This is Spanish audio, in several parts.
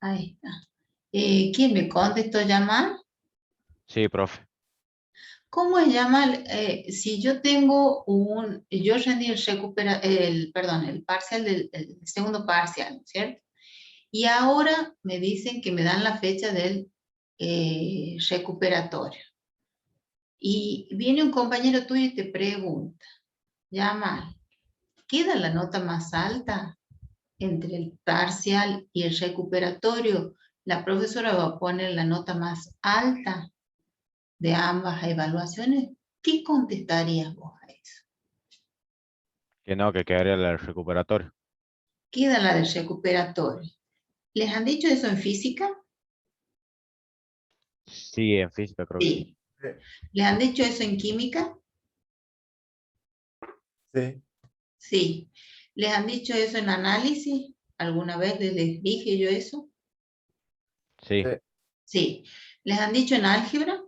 Ahí está. ¿Quién me contestó llamar? Sí, profe. ¿Cómo es llamar? Si yo tengo yo rendí perdón, el parcial el segundo parcial, ¿cierto? Y ahora me dicen que me dan la fecha del recuperatorio. Y viene un compañero tuyo y te pregunta, llama, ¿queda la nota más alta entre el parcial y el recuperatorio? La profesora va a poner la nota más alta de ambas evaluaciones. ¿Qué contestarías vos a eso? Que no, que quedaría el recuperatorio. Queda la del recuperatorio. ¿Les han dicho eso en física? Sí, en física creo que sí. Sí. ¿Les han dicho eso en química? Sí. Sí. ¿Les han dicho eso en análisis? ¿Alguna vez les dije yo eso? Sí. Sí. ¿Les han dicho en álgebra?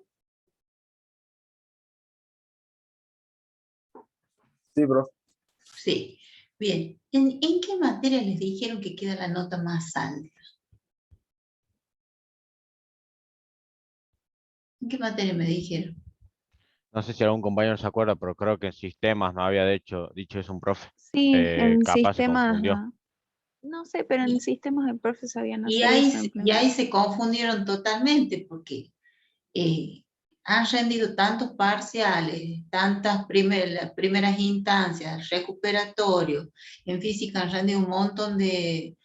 Sí, profe. Sí. Bien. ¿En qué materia les dijeron que queda la nota más alta? ¿En qué materia me dijeron? No sé si algún compañero se acuerda, pero creo que en sistemas no había dicho eso un profe. Sí, en Capaz se sistemas, confundió. no sé, pero en Y, sistemas el profe sabían y hacer eso en ahí primaria. se confundieron totalmente porque han rendido tantos parciales, tantas primeras instancias, recuperatorios. En física han rendido un montón de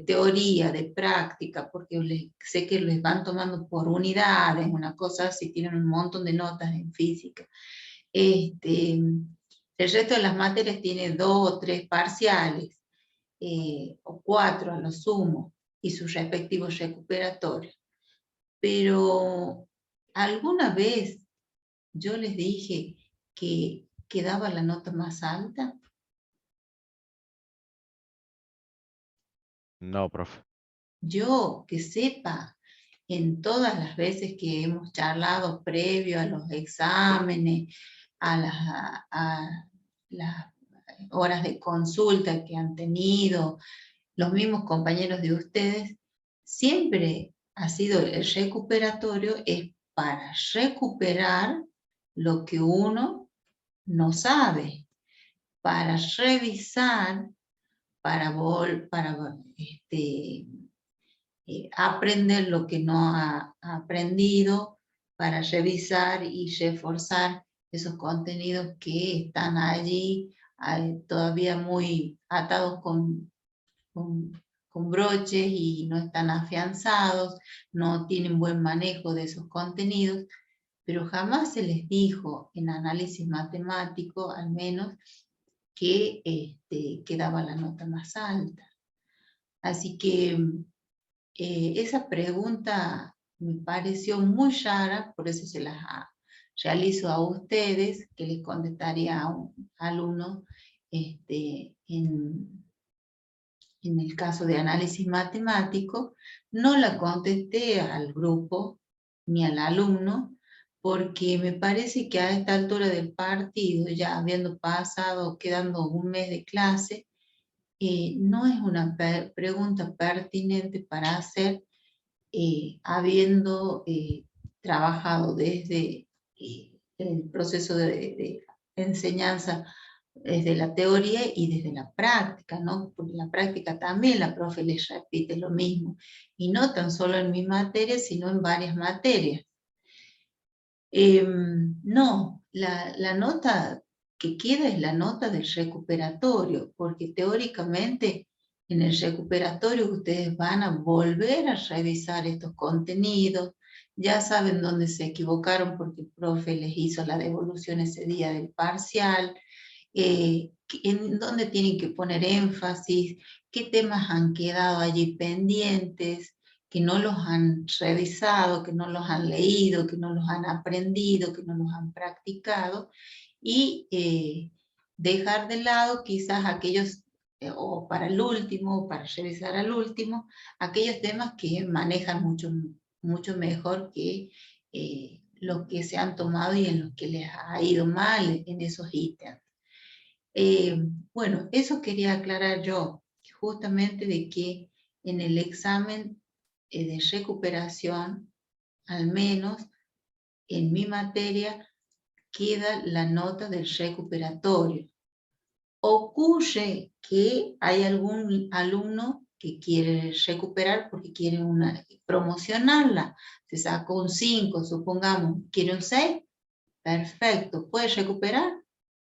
teoría, de práctica, porque sé que les van tomando por unidades, una cosa así, tienen un montón de notas en física. El resto de las materias tiene 2 o 3 parciales, o 4 a lo sumo, y sus respectivos recuperatorios. Pero alguna vez yo les dije que quedaba la nota más alta. No, profe. Yo, que sepa, en todas las veces que hemos charlado previo a los exámenes, a las horas de consulta que han tenido los mismos compañeros de ustedes, siempre ha sido el recuperatorio, es para recuperar lo que uno no sabe, para revisar, para aprender lo que no ha aprendido, para revisar y reforzar esos contenidos que están allí todavía muy atados con, con broches y no están afianzados, no tienen buen manejo de esos contenidos, pero jamás se les dijo en análisis matemático, al menos, que daba la nota más alta. Así que esa pregunta me pareció muy rara, por eso se las realizo a ustedes, que les contestaría a un alumno en el caso de análisis matemático. No la contesté al grupo ni al alumno, porque me parece que a esta altura del partido, ya habiendo pasado, quedando un mes de clase, no es una pregunta pertinente para hacer, habiendo trabajado desde el proceso de enseñanza, desde la teoría y desde la práctica, ¿no? Porque en la práctica también la profe les repite lo mismo, y no tan solo en mi materia, sino en varias materias. No, la nota que queda es la nota del recuperatorio, porque teóricamente en el recuperatorio ustedes van a volver a revisar estos contenidos, ya saben dónde se equivocaron porque el profe les hizo la devolución ese día del parcial, en dónde tienen que poner énfasis, qué temas han quedado allí pendientes, que no los han revisado, que no los han leído, que no los han aprendido, que no los han practicado, y dejar de lado quizás aquellos, o para el último, para revisar al último, aquellos temas que manejan mucho, mucho mejor que los que se han tomado y en los que les ha ido mal en esos ítems. Bueno, eso quería aclarar yo, justamente de que en el examen de recuperación, al menos en mi materia, queda la nota del recuperatorio. Ocurre que hay algún alumno que quiere recuperar porque quiere promocionarla. Se sacó un 5, supongamos, quiere un 6, perfecto, ¿puede recuperar?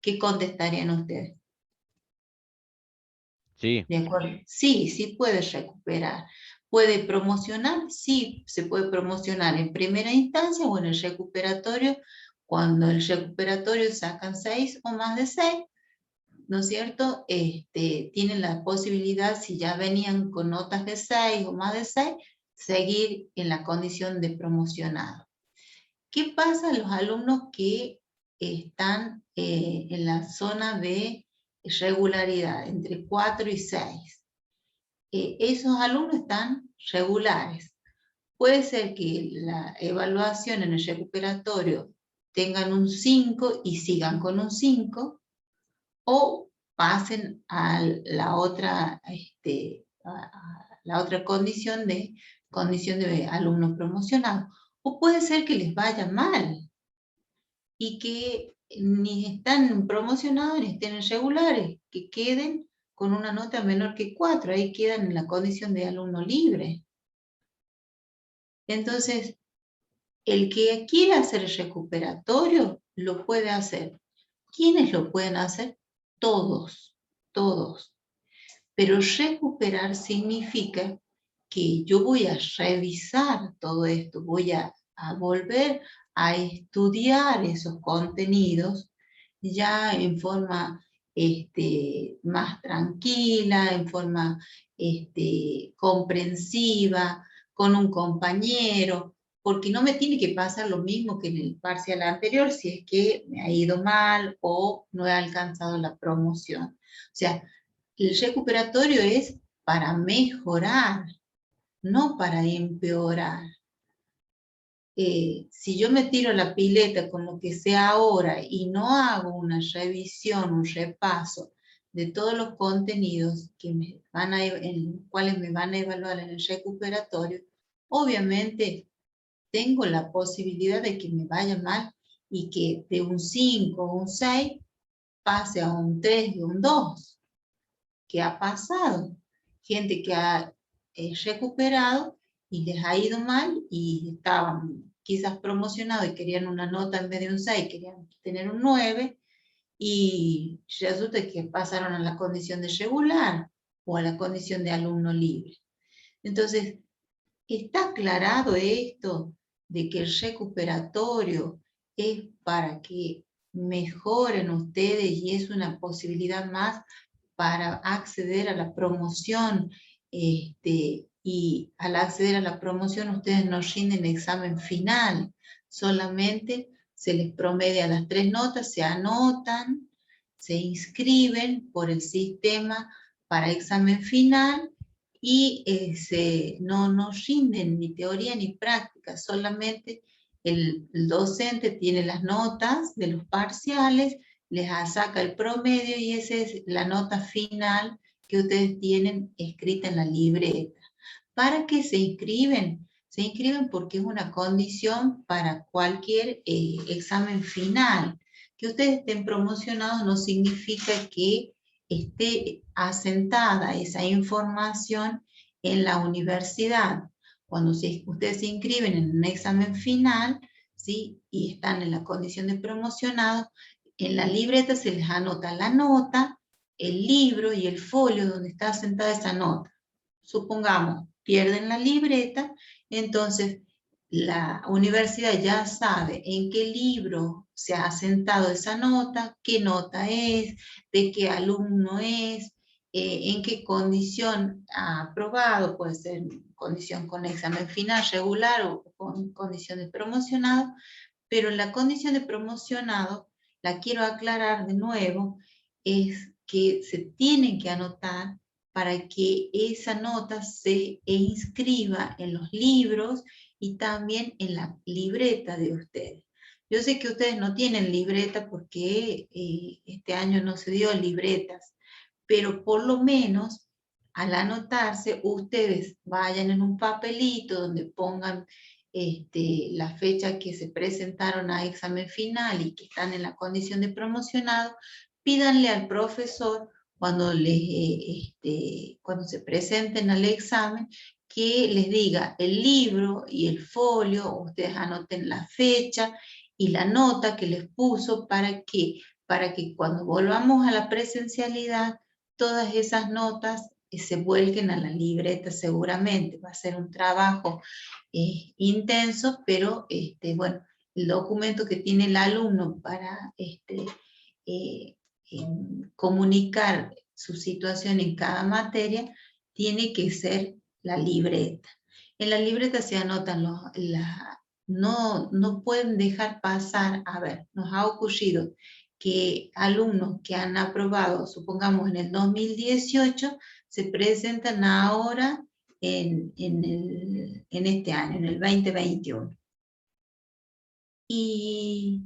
¿Qué contestarían ustedes? Sí, ¿De acuerdo? Sí, sí puede recuperar. ¿Puede promocionar? Sí, se puede promocionar en primera instancia o en el recuperatorio. Cuando el recuperatorio sacan 6 o más de 6, ¿no es cierto? Tienen la posibilidad, si ya venían con notas de 6 o más de 6, seguir en la condición de promocionado. ¿Qué pasa a los alumnos que están en la zona de regularidad, entre 4 y 6? Esos alumnos están regulares. Puede ser que la evaluación en el recuperatorio tengan un 5 y sigan con un 5, o pasen a la otra, a la otra condición de alumnos promocionados. O puede ser que les vaya mal y que ni están promocionados ni estén regulares, que queden con una nota menor que 4, ahí quedan en la condición de alumno libre. Entonces, el que quiera hacer el recuperatorio, lo puede hacer. ¿Quiénes lo pueden hacer? Todos, todos. Pero recuperar significa que yo voy a revisar todo esto, voy a volver a estudiar esos contenidos ya en forma más tranquila, en forma comprensiva, con un compañero, porque no me tiene que pasar lo mismo que en el parcial anterior si es que me ha ido mal o no he alcanzado la promoción. O sea, el recuperatorio es para mejorar, no para empeorar. Si yo me tiro la pileta con lo que sé ahora y no hago una revisión, un repaso de todos los contenidos que en los cuales me van a evaluar en el recuperatorio, obviamente tengo la posibilidad de que me vaya mal y que de un 5 o un 6 pase a un 3 y un 2. ¿Qué ha pasado? Gente que ha recuperado y les ha ido mal y estaban quizás promocionados y querían una nota en vez de un 6, querían tener un 9, y resulta que pasaron a la condición de regular o a la condición de alumno libre. Entonces, ¿está aclarado esto de que el recuperatorio es para que mejoren ustedes y es una posibilidad más para acceder a la promoción? Y al acceder a la promoción ustedes no rinden examen final, solamente se les promedia las 3 notas, se anotan, se inscriben por el sistema para examen final y no rinden ni teoría ni práctica, solamente el docente tiene las notas de los parciales, les saca el promedio y esa es la nota final que ustedes tienen escrita en la libreta. ¿Para qué se inscriben? Se inscriben porque es una condición para cualquier examen final. Que ustedes estén promocionados no significa que esté asentada esa información en la universidad. Cuando ustedes se inscriben en un examen final, ¿sí?, y están en la condición de promocionados, en la libreta se les anota la nota, el libro y el folio donde está asentada esa nota. Supongamos, pierden la libreta, entonces la universidad ya sabe en qué libro se ha asentado esa nota, qué nota es, de qué alumno es, en qué condición ha aprobado, puede ser condición con examen final regular o con condición de promocionado, pero en la condición de promocionado, la quiero aclarar de nuevo, es que se tienen que anotar para que esa nota se inscriba en los libros y también en la libreta de ustedes. Yo sé que ustedes no tienen libreta porque este año no se dio libretas, pero por lo menos al anotarse, ustedes vayan en un papelito donde pongan la fecha que se presentaron a examen final y que están en la condición de promocionado, pídanle al profesor cuando se presenten al examen que les diga el libro y el folio, ustedes anoten la fecha y la nota que les puso para que cuando volvamos a la presencialidad, todas esas notas se vuelquen a la libreta seguramente. Va a ser un trabajo intenso, pero bueno, el documento que tiene el alumno para comunicar su situación en cada materia tiene que ser la libreta. En la libreta se anotan no pueden dejar pasar, a ver, nos ha ocurrido que alumnos que han aprobado, supongamos en el 2018, se presentan ahora en este año, en el 2021. Y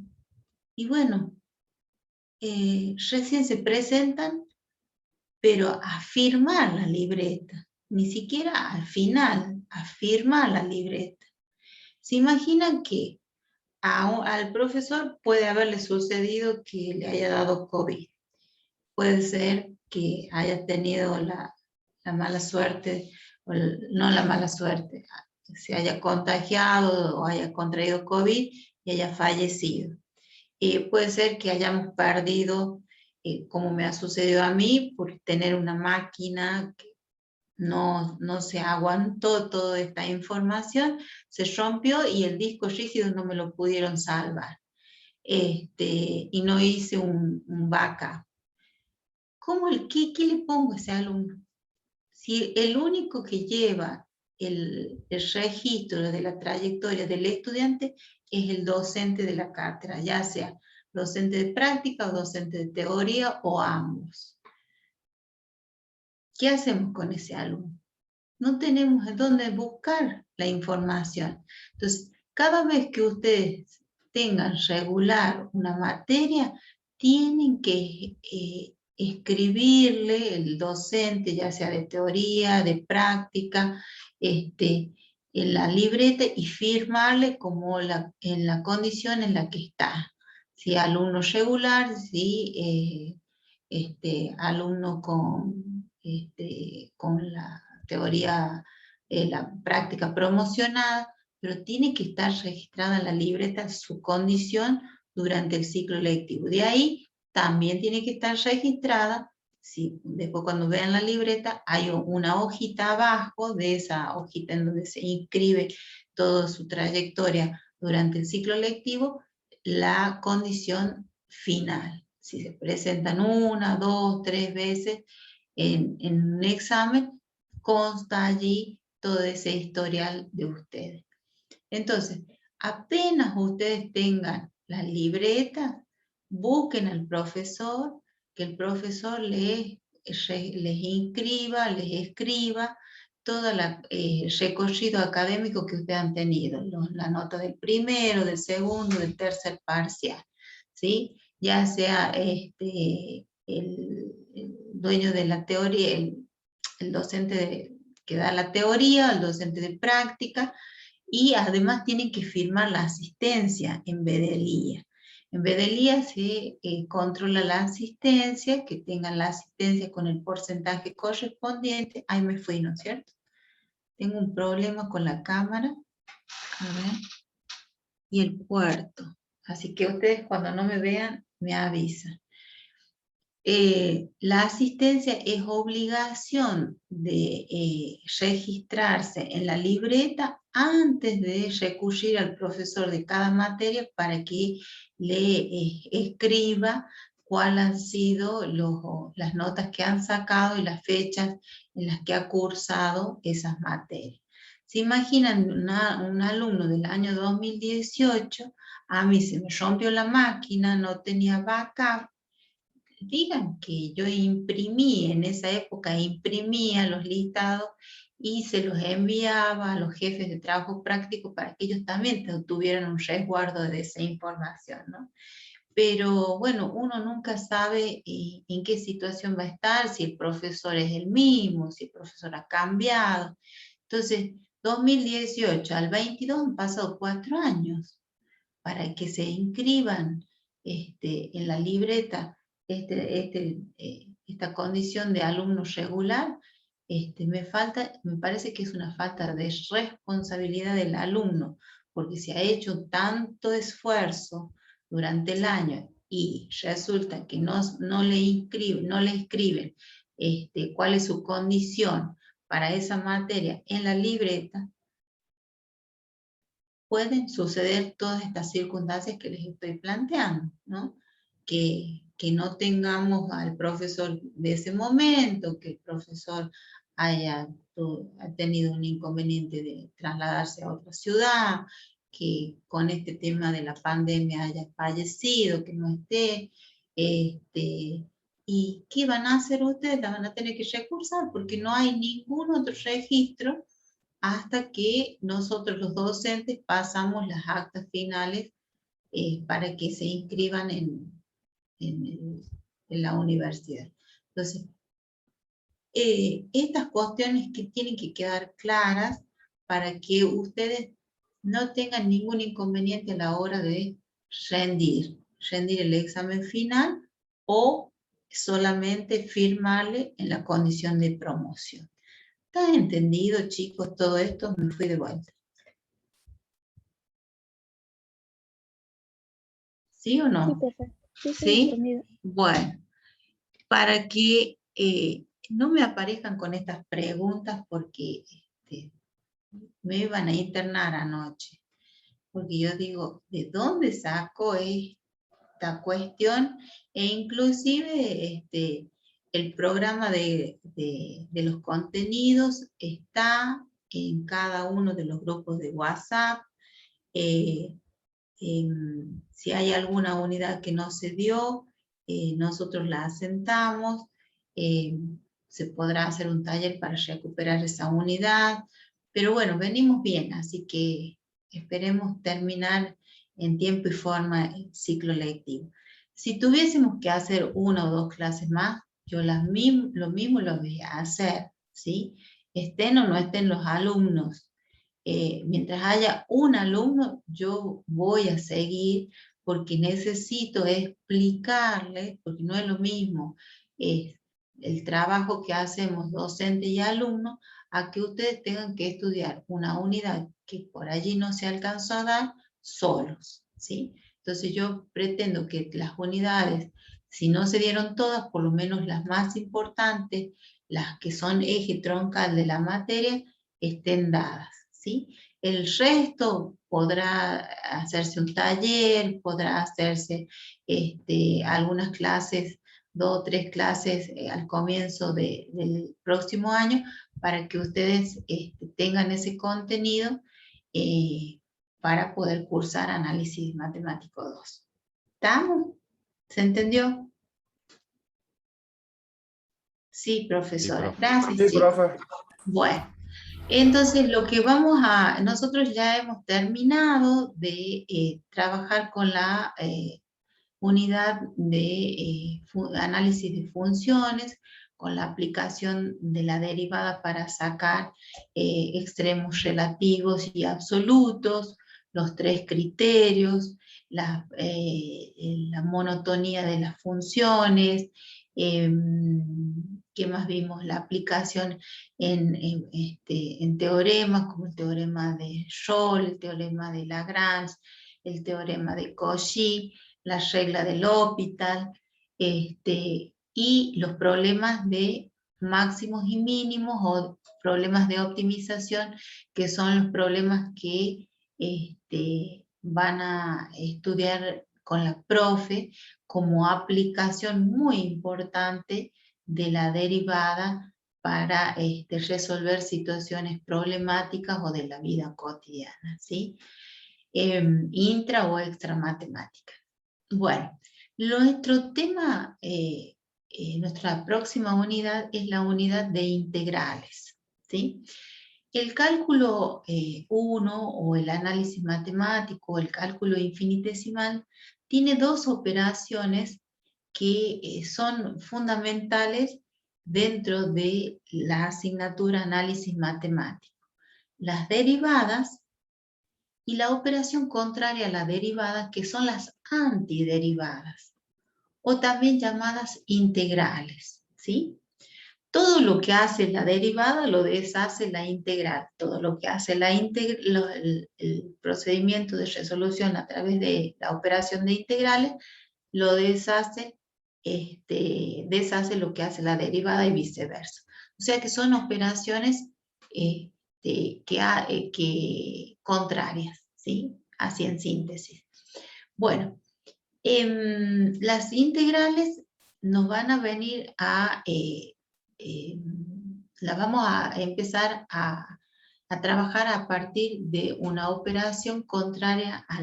bueno, recién se presentan, pero a firmar la libreta, ni siquiera al final, a firmar la libreta. ¿Se imaginan que al profesor puede haberle sucedido que le haya dado COVID? Puede ser que haya tenido la mala suerte, no la mala suerte, se haya contagiado o haya contraído COVID y haya fallecido. Puede ser que hayamos perdido, como me ha sucedido a mí, por tener una máquina que no se aguantó toda esta información, se rompió y el disco rígido no me lo pudieron salvar. Y no hice un backup. ¿Qué le pongo a ese alumno? Si el único que lleva el registro de la trayectoria del estudiante es el docente de la cátedra, ya sea docente de práctica o docente de teoría o ambos. ¿Qué hacemos con ese alumno? No tenemos en dónde buscar la información. Entonces, cada vez que ustedes tengan regular una materia, tienen que escribirle el docente, ya sea de teoría, de práctica, en la libreta y firmarle como en la condición en la que está. Si alumno regular, si alumno con la teoría, la práctica promocionada, pero tiene que estar registrada en la libreta su condición durante el ciclo lectivo. De ahí también tiene que estar registrada, si después cuando vean la libreta hay una hojita abajo de esa hojita en donde se inscribe toda su trayectoria durante el ciclo lectivo, la condición final. Si se presentan 1, 2, 3 veces en un examen, consta allí todo ese historial de ustedes. Entonces, apenas ustedes tengan la libreta, busquen al profesor, que el profesor les inscriba, les escriba todo el recorrido académico que ustedes han tenido, la nota del primero, del segundo, del tercer parcial, ¿sí? Ya sea el dueño de la teoría, el docente que da la teoría, el docente de práctica, y además tienen que firmar la asistencia en Bedelía. En Bedelía se controla la asistencia, que tengan la asistencia con el porcentaje correspondiente. Ahí me fui, ¿no es cierto? Tengo un problema con la cámara. A ver. Y el puerto. Así que ustedes cuando no me vean, me avisan. La asistencia es obligación de registrarse en la libreta antes de recurrir al profesor de cada materia para que le escriba cuáles han sido las notas que han sacado y las fechas en las que ha cursado esas materias. ¿Se imaginan un alumno del año 2018? A mí se me rompió la máquina, no tenía backup. Digan que yo imprimí, en esa época imprimía los listados y se los enviaba a los jefes de trabajo práctico para que ellos también tuvieran un resguardo de esa información, ¿no? pero bueno, uno nunca sabe en qué situación va a estar, si el profesor es el mismo, si el profesor ha cambiado. Entonces, 2018 al 22 han pasado 4 años para que se inscriban en la libreta esta condición de alumno regular. Me parece que es una falta de responsabilidad del alumno, porque se ha hecho tanto esfuerzo durante el año y resulta que no le inscriben cuál es su condición para esa materia en la libreta. Pueden suceder todas estas circunstancias que les estoy planteando, ¿no? Que no tengamos al profesor de ese momento, que el profesor ha tenido un inconveniente de trasladarse a otra ciudad, que con este tema de la pandemia haya fallecido, que no esté. ¿Y qué van a hacer ustedes? La van a tener que recursar porque no hay ningún otro registro hasta que nosotros los docentes pasamos las actas finales para que se inscriban en la universidad. Entonces, estas cuestiones que tienen que quedar claras para que ustedes no tengan ningún inconveniente a la hora de rendir el examen final o solamente firmarle en la condición de promoción. ¿Está entendido, chicos, todo esto? Me fui de vuelta. ¿Sí o no? Sí, perfecto. Sí, ¿Sí? entendido. Bueno, para que no me aparezcan con estas preguntas porque me iban a internar anoche. Porque yo digo, ¿de dónde saco esta cuestión? E inclusive el programa de los contenidos está en cada uno de los grupos de WhatsApp. Si hay alguna unidad que no se dio, nosotros la asentamos, se podrá hacer un taller para recuperar esa unidad, pero bueno, venimos bien, así que esperemos terminar en tiempo y forma el ciclo lectivo. Si tuviésemos que hacer 1 o 2 clases más, yo lo mismo lo voy a hacer, ¿sí? Estén o no estén los alumnos. Mientras haya un alumno, yo voy a seguir porque necesito explicarle, porque no es lo mismo el trabajo que hacemos docente y alumno, a que ustedes tengan que estudiar una unidad que por allí no se alcanzó a dar solos, ¿sí? Entonces yo pretendo que las unidades, si no se dieron todas, por lo menos las más importantes, las que son eje troncal de la materia, estén dadas, ¿sí? El resto podrá hacerse un taller, podrá hacerse algunas clases, 2 o 3 clases al comienzo del próximo año, para que ustedes tengan ese contenido para poder cursar análisis matemático 2. ¿Estamos? ¿Se entendió? Sí, profesora. Sí, Gracias. Sí, profe. Bueno, entonces lo que nosotros ya hemos terminado de trabajar con la unidad de análisis de funciones, con la aplicación de la derivada para sacar extremos relativos y absolutos, los 3 criterios, la monotonía de las funciones. ¿Qué más vimos? La aplicación en teoremas, como el teorema de Scholl, el teorema de Lagrange, el teorema de Cauchy, la regla del L'Hopital, y los problemas de máximos y mínimos o problemas de optimización, que son los problemas que van a estudiar con la profe como aplicación muy importante de la derivada para resolver situaciones problemáticas o de la vida cotidiana, ¿sí? Intra o extra matemática. Bueno, nuestro tema, nuestra próxima unidad es la unidad de integrales, ¿sí? El cálculo 1 o el análisis matemático o el cálculo infinitesimal tiene dos operaciones que son fundamentales dentro de la asignatura análisis matemático. Las derivadas y la operación contraria a la derivada, que son las antiderivadas, o también llamadas integrales, ¿sí? Todo lo que hace la derivada lo deshace la integral. Todo lo que hace el procedimiento de resolución a través de la operación de integrales lo deshace, deshace lo que hace la derivada y viceversa. O sea que son operaciones contrarias, ¿sí? Así en síntesis. Bueno, las integrales nos van a venir a... las vamos a empezar a trabajar a partir de una operación contraria a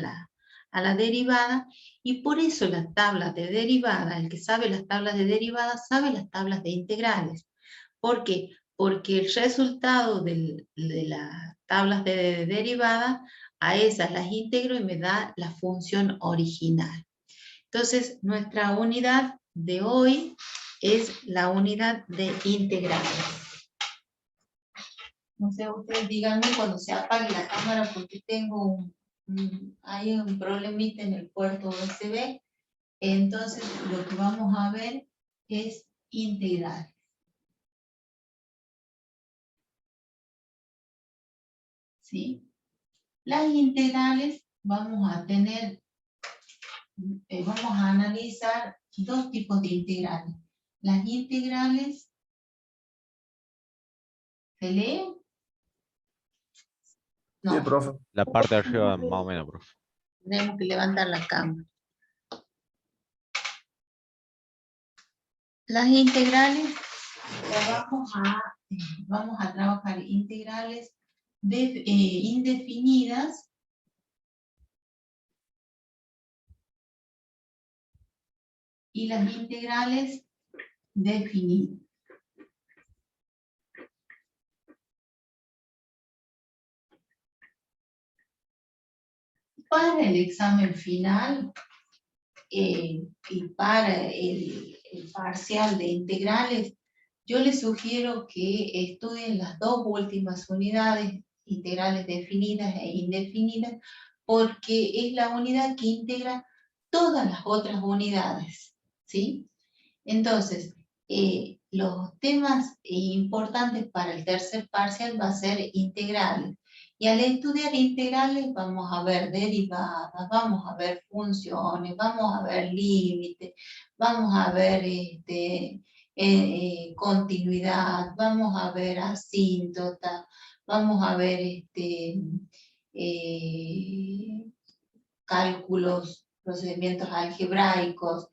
la derivada, y por eso las tablas de derivada, el que sabe las tablas de derivada, sabe las tablas de integrales. ¿Por qué? Porque el resultado de las tablas de derivada, a esas las integro y me da la función original. Entonces, nuestra unidad de hoy es la unidad de integrales. No sé, ustedes díganme cuando se apague la cámara porque tengo hay un problemita en el puerto USB. Entonces, lo que vamos a ver es integral. ¿Sí? Las integrales vamos a tener, vamos a analizar dos tipos de integrales. Las integrales, ¿se lee? No. Sí, profe. La parte de arriba más o menos, profe. Tenemos que levantar la cámara. Las integrales, vamos a trabajar integrales indefinidas y las integrales definidas. Para el examen final y para el parcial de integrales, yo les sugiero que estudien las dos últimas unidades, integrales definidas e indefinidas, porque es la unidad que integra todas las otras unidades, ¿sí? Entonces, los temas importantes para el tercer parcial va a ser integrales. Y al estudiar integrales vamos a ver derivadas, vamos a ver funciones, vamos a ver límites, vamos a ver continuidad, vamos a ver asíntota, vamos a ver cálculos, procedimientos algebraicos,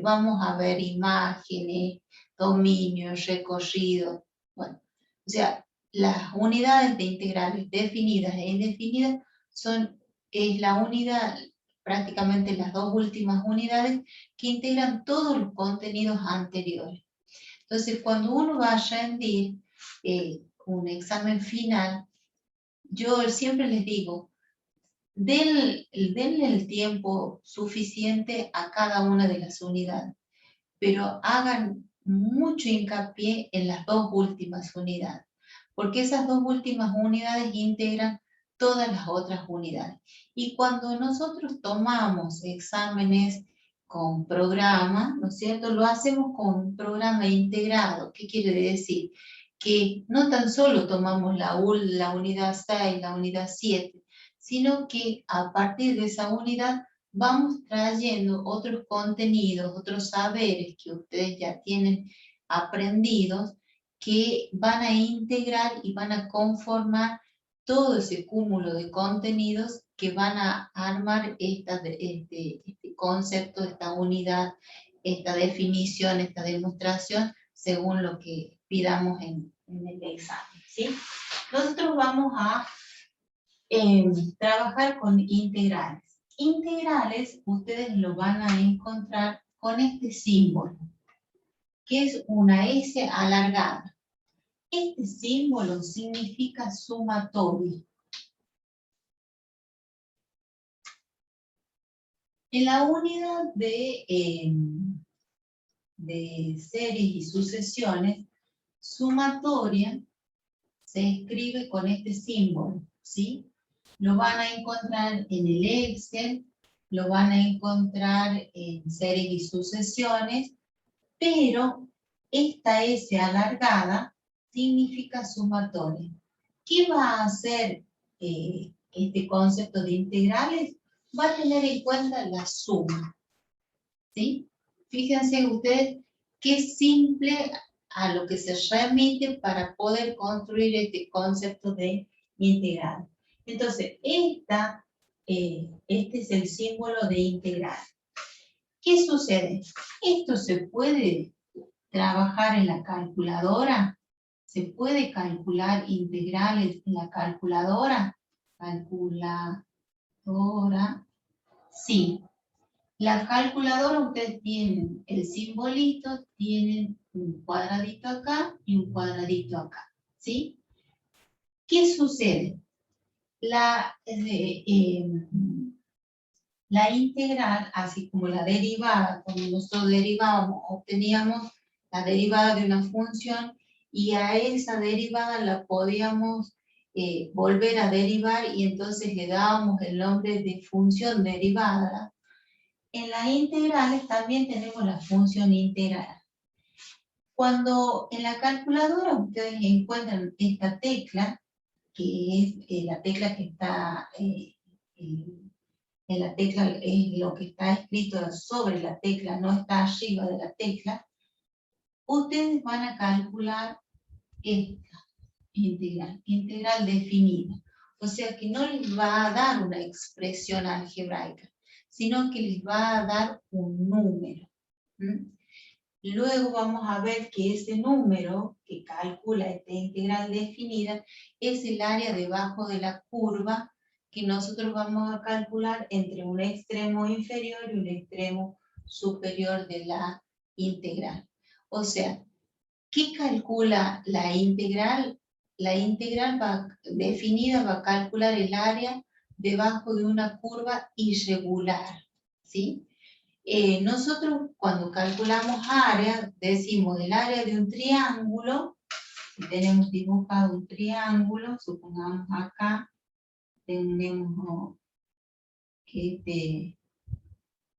vamos a ver imágenes, dominios, recorrido. Bueno, o sea, las unidades de integrales definidas e indefinidas es la unidad, prácticamente las dos últimas unidades que integran todos los contenidos anteriores. Entonces, cuando uno va a rendir un examen final, yo siempre les digo, denle el tiempo suficiente a cada una de las unidades, pero hagan mucho hincapié en las dos últimas unidades, porque esas dos últimas unidades integran todas las otras unidades. Y cuando nosotros tomamos exámenes con programa, ¿no es cierto?, lo hacemos con un programa integrado. ¿Qué quiere decir? Que no tan solo tomamos la unidad 6, la unidad 7, sino que a partir de esa unidad vamos trayendo otros contenidos, otros saberes que ustedes ya tienen aprendidos, que van a integrar y van a conformar todo ese cúmulo de contenidos que van a armar este concepto, esta unidad, esta definición, esta demostración, según lo que pidamos en el examen, ¿sí? Nosotros vamos a trabajar con integrales. Integrales ustedes lo van a encontrar con este símbolo, que es una S alargada. Este símbolo significa sumatorio. En la unidad de series y sucesiones, sumatoria se escribe con este símbolo, ¿sí? Lo van a encontrar en el Excel, lo van a encontrar en series y sucesiones, pero esta S alargada significa sumatoria. ¿Qué va a hacer este concepto de integrales? Va a tener en cuenta la suma, ¿sí? Fíjense ustedes qué simple a lo que se remite para poder construir este concepto de integral. Entonces, este es el símbolo de integral. ¿Qué sucede? Esto se puede trabajar en la calculadora. ¿Se puede calcular integrales en la calculadora? Calculadora, sí. La calculadora, ustedes tienen el simbolito, tienen un cuadradito acá y un cuadradito acá, ¿sí? ¿Qué sucede? La integral, así como la derivada, cuando nosotros derivábamos, obteníamos la derivada de una función y a esa derivada la podíamos volver a derivar y entonces le dábamos el nombre de función derivada. En las integrales también tenemos la función integral. Cuando en la calculadora ustedes encuentran esta tecla, que es la tecla que está, en la tecla es lo que está escrito sobre la tecla, no está arriba de la tecla, ustedes van a calcular esta integral definida. O sea que no les va a dar una expresión algebraica, sino que les va a dar un número. Luego vamos a ver que ese número que calcula esta integral definida es el área debajo de la curva que nosotros vamos a calcular entre un extremo inferior y un extremo superior de la integral. O sea, ¿qué calcula la integral? La integral definida va a calcular el área debajo de una curva irregular, ¿sí? Nosotros cuando calculamos área, decimos el área de un triángulo, si tenemos dibujado un triángulo, supongamos acá, tenemos que este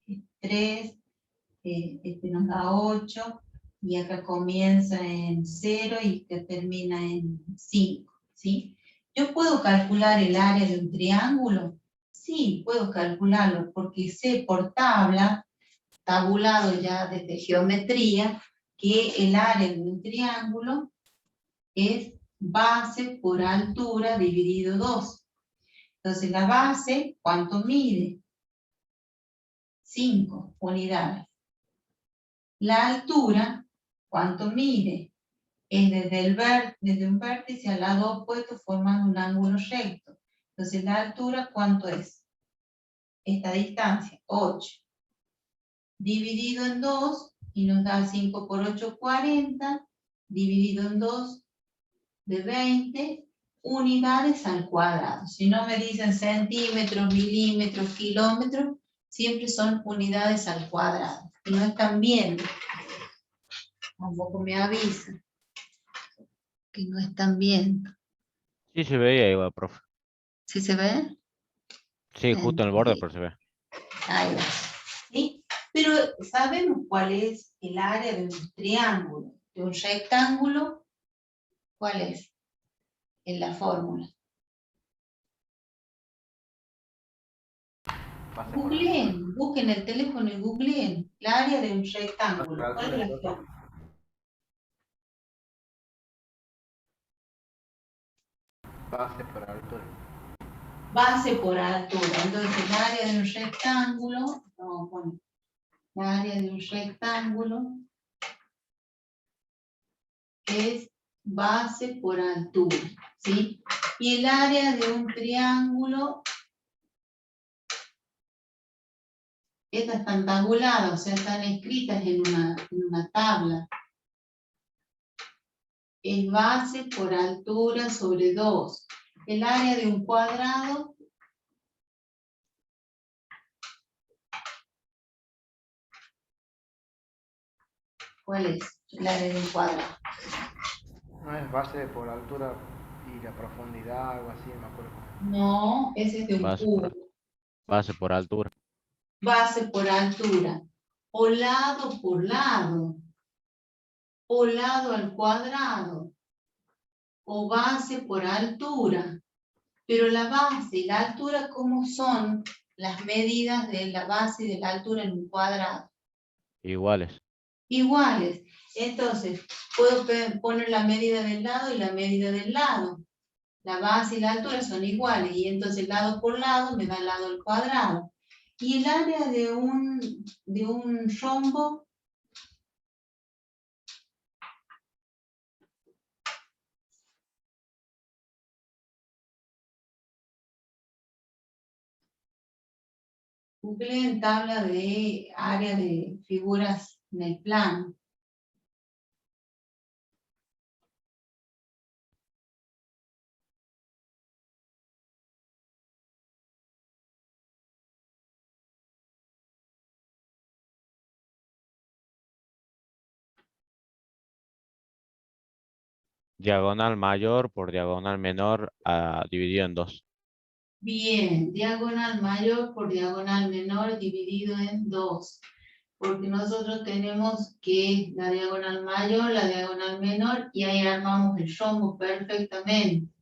es 3, este nos da 8, y acá comienza en 0 y que termina en 5, ¿sí? ¿Yo puedo calcular el área de un triángulo? Sí, puedo calcularlo, porque sé por tabulado ya desde geometría, que el área de un triángulo es base por altura dividido 2. Entonces la base, ¿cuánto mide? 5 unidades. La altura, ¿cuánto mide? Es desde un vértice al lado opuesto formando un ángulo recto. Entonces la altura, ¿cuánto es? Esta distancia, 8. Dividido en 2, y nos da 5 por 8, 40, dividido en 2 de 20 unidades al cuadrado. Si no me dicen centímetros, milímetros, kilómetros, siempre son unidades al cuadrado. Y no están viendo. Tampoco me avisan que no están viendo. Sí se veía igual, profe. ¿Sí se ve? Sí, justo en el borde, pero se ve. Ahí va. ¿Sí? Pero sabemos cuál es el área de un triángulo, de un rectángulo. ¿Cuál es? En la fórmula. Googleen, busquen el teléfono y googleen el área de un rectángulo. ¿Cuál es la fórmula? Base por altura. Base por altura. Entonces el área de un rectángulo, vamos a poner la área de un rectángulo es base por altura, ¿sí? Y el área de un triángulo, estas están tabuladas, o sea, están escritas en una tabla. Es base por altura sobre 2. El área de un cuadrado ¿Cuál es? El área de un cuadrado. No es base por altura y la profundidad, algo así, no me acuerdo cómo. No, ese es de un Base cubo. base por altura. Base por altura. O lado por lado. O lado al cuadrado. O base por altura. Pero la base y la altura, ¿cómo son las medidas de la base y de la altura en un cuadrado? Iguales. Iguales. Entonces, puedo poner la medida del lado y la medida del lado. La base y la altura son iguales, y entonces lado por lado me da el lado al cuadrado. Y el área de un rombo, googleen tabla de área de figuras en el plano. Diagonal mayor por diagonal menor dividido en 2. Bien, diagonal mayor por diagonal menor dividido en 2. Porque nosotros tenemos que la diagonal mayor, la diagonal menor, y ahí armamos el rombo perfectamente.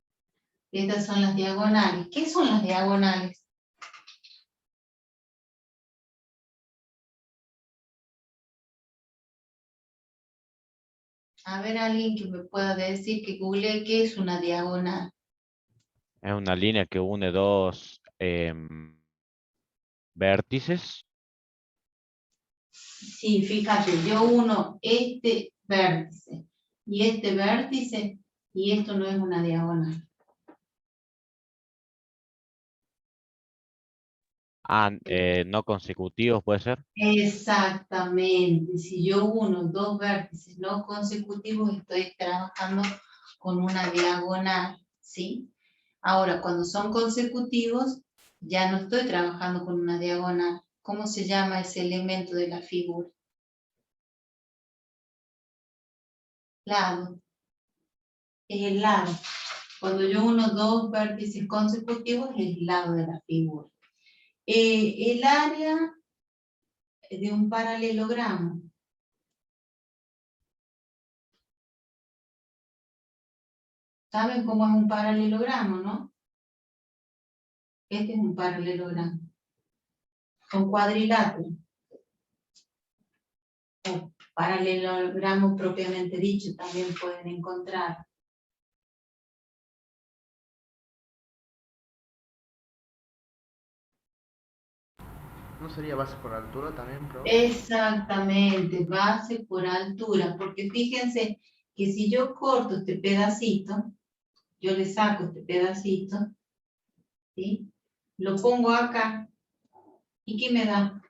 Estas son las diagonales. ¿Qué son las diagonales? A ver, alguien que me pueda decir, que googlee qué es una diagonal. Es una línea que une dos vértices. Sí, fíjate, yo uno este vértice y este vértice, y esto no es una diagonal. No consecutivos, puede ser. Exactamente, si yo uno dos vértices no consecutivos, estoy trabajando con una diagonal, ¿sí? Ahora, cuando son consecutivos, ya no estoy trabajando con una diagonal. ¿Cómo se llama ese elemento de la figura? Lado. Es el lado. Cuando yo uno dos vértices consecutivos, es el lado de la figura. El área de un paralelogramo. ¿Saben cómo es un paralelogramo, no? Este es un paralelogramo. Son cuadriláteros. O paralelogramo propiamente dicho, también pueden encontrar. ¿No sería base por altura también, bro? Exactamente, base por altura, porque fíjense que si yo corto este pedacito, yo le saco este pedacito, ¿sí? Lo pongo acá, ¿y qué me da?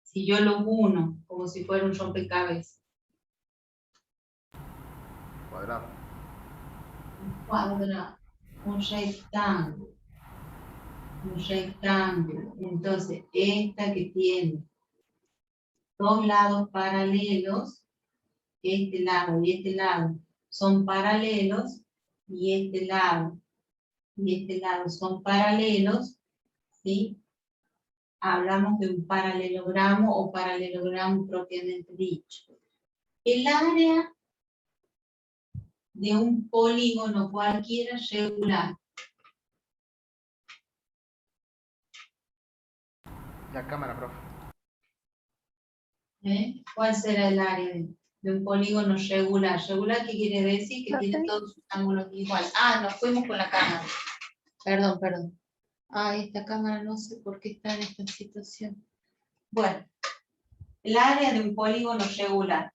Si yo lo uno, como si fuera un rompecabezas. Cuadrado. Un cuadrado, un rectángulo. Un rectángulo. Entonces, esta que tiene dos lados paralelos, este lado y este lado son paralelos, y este lado y este lado son paralelos, ¿sí? Hablamos de un paralelogramo o paralelogramo propiamente dicho. El área de un polígono cualquiera regular. La cámara, profe. ¿Cuál será el área de un polígono regular? ¿Regular qué quiere decir? Que tiene Profe, todos sus ángulos iguales. Nos fuimos con la cámara. Perdón. Esta cámara no sé por qué está en esta situación. Bueno, el área de un polígono regular.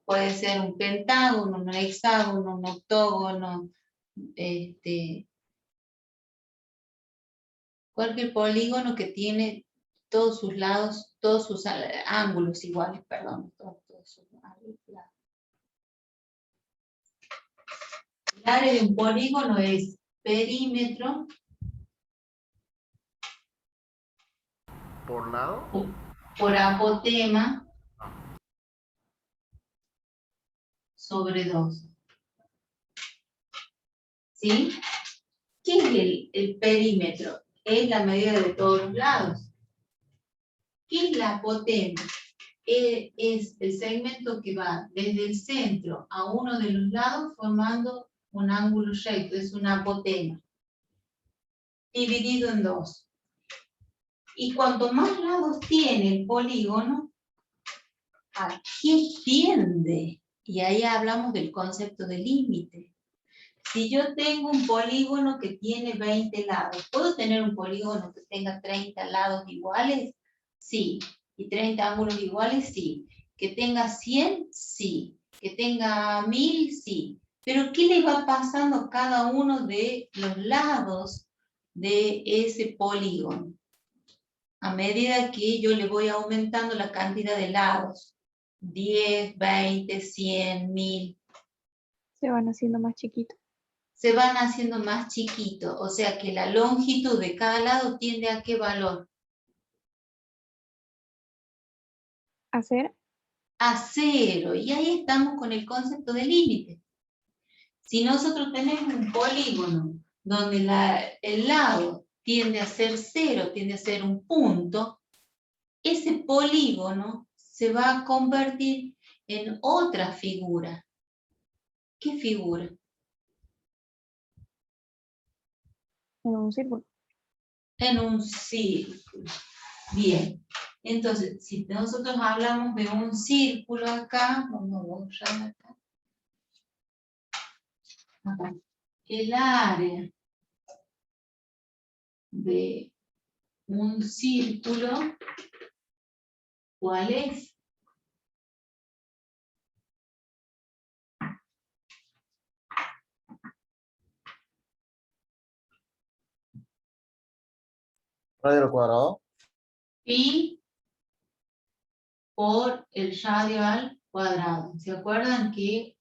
Puede ser un pentágono, un hexágono, un octógono, cualquier polígono que tiene todos sus lados, todos sus ángulos iguales, perdón, todos sus ángulos. El área de un polígono es perímetro ¿Por lado? por apotema sobre 2. ¿Sí? ¿Qué es el perímetro? Es la medida de todos los lados. ¿Qué es la apotemas? Es el segmento que va desde el centro a uno de los lados formando un ángulo recto, es una apotema, dividido en 2. Y cuanto más lados tiene el polígono, ¿a qué tiende? Y ahí hablamos del concepto de límite. Si yo tengo un polígono que tiene 20 lados, ¿puedo tener un polígono que tenga 30 lados iguales? Sí. ¿Y 30 ángulos iguales? Sí. ¿Que tenga 100? Sí. ¿Que tenga 1000? Sí. Pero ¿qué le va pasando a cada uno de los lados de ese polígono? A medida que yo le voy aumentando la cantidad de lados, 10, 20, 100, 1000, Se van haciendo más chiquitos. se van haciendo más chiquitos. O sea que la longitud de cada lado tiende a ¿qué valor? ¿A 0? A 0. Y ahí estamos con el concepto de límite. Si nosotros tenemos un polígono donde el lado tiende a ser 0, tiende a ser un punto, ese polígono se va a convertir en otra figura. ¿Qué figura? En un círculo. En un círculo. Bien. Entonces, si nosotros hablamos de un círculo acá, vamos a borrar acá. Acá. El área de un círculo, ¿cuál es? Radio al cuadrado. Pi por el radio al cuadrado. ¿Se acuerdan que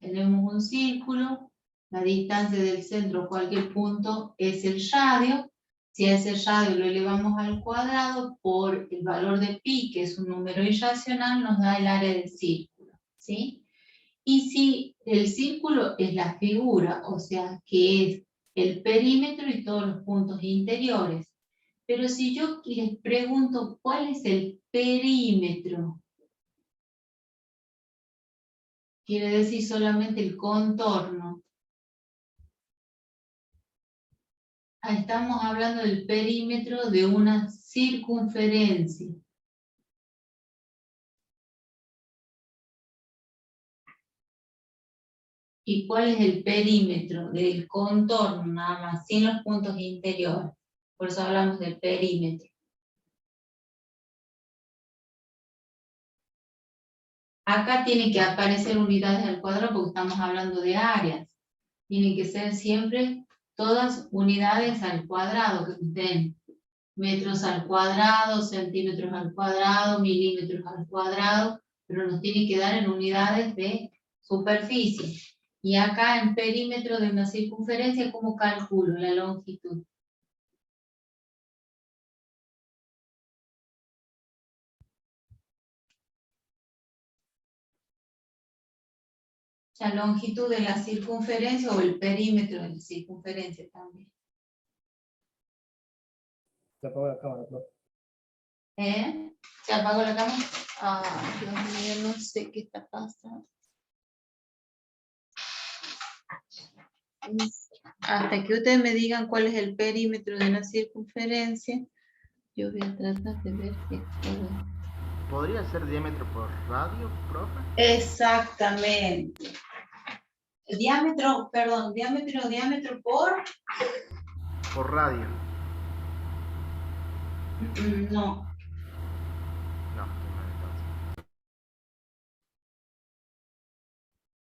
tenemos un círculo? La distancia del centro a cualquier punto es el radio. Si a ese radio lo elevamos al cuadrado, por el valor de pi, que es un número irracional, nos da el área del círculo, ¿sí? Y si el círculo es la figura, o sea, que es el perímetro y todos los puntos interiores. Pero si yo les pregunto cuál es el perímetro, quiere decir solamente el contorno. Estamos hablando del perímetro de una circunferencia. ¿Y cuál es el perímetro del contorno? Nada más, sin los puntos interiores. Por eso hablamos del perímetro. Acá tiene que aparecer unidades al cuadrado porque estamos hablando de áreas. Tienen que ser siempre todas unidades al cuadrado, que estén metros al cuadrado, centímetros al cuadrado, milímetros al cuadrado, pero nos tiene que dar en unidades de superficie. Y acá en perímetro de una circunferencia, ¿cómo calculo la longitud? La longitud de la circunferencia o el perímetro de la circunferencia también. Se apagó la cámara, profe. ¿Eh? ¿Se apagó la cámara? Ah, Dios mío, no sé qué está pasando. Hasta que ustedes me digan cuál es el perímetro de una circunferencia, yo voy a tratar de ver si puedo. ¿Podría ser diámetro por radio, profe? Exactamente. Diámetro, perdón, diámetro por... Por radio. No. No, estoy mal entonces.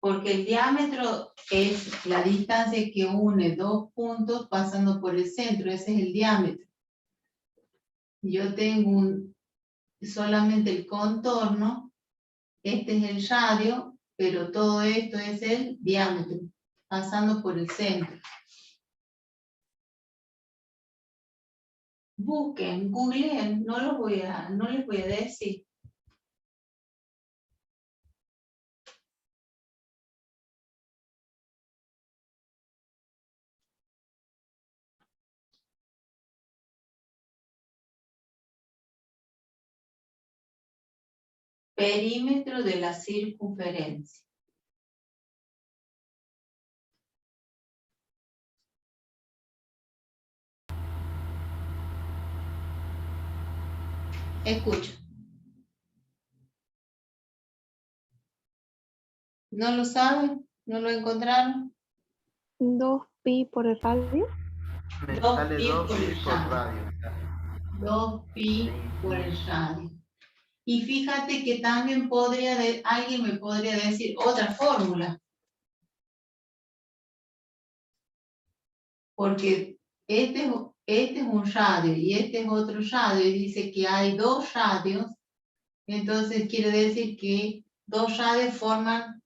Porque el diámetro es la distancia que une dos puntos pasando por el centro, ese es el diámetro. Yo tengo solamente el contorno, este es el radio, pero todo esto es el diámetro, pasando por el centro. Busquen, googleen, no les voy a decir. perímetro de la circunferencia. Escucha. ¿No lo saben? ¿No lo encontraron? 2pi por el radio. Me Dos sale pi 2 por pi el por radio. radio. me sale. 2pi por el radio. Y fíjate que también alguien me podría decir otra fórmula. Porque este es un radio y este es otro radio y dice que hay 2 radios, entonces quiere decir que 2 radios forman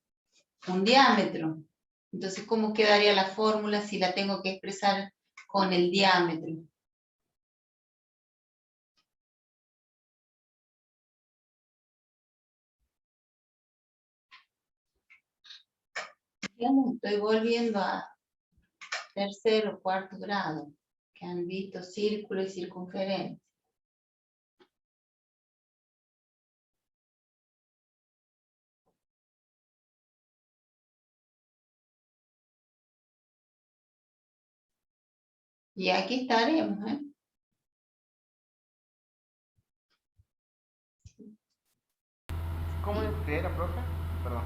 un diámetro. Entonces, ¿cómo quedaría la fórmula si la tengo que expresar con el diámetro? Digamos, estoy volviendo a tercer o cuarto grado, que han visto círculo y circunferencia. Y aquí estaremos, ¿eh? ¿Cómo es que era, profe? Perdón.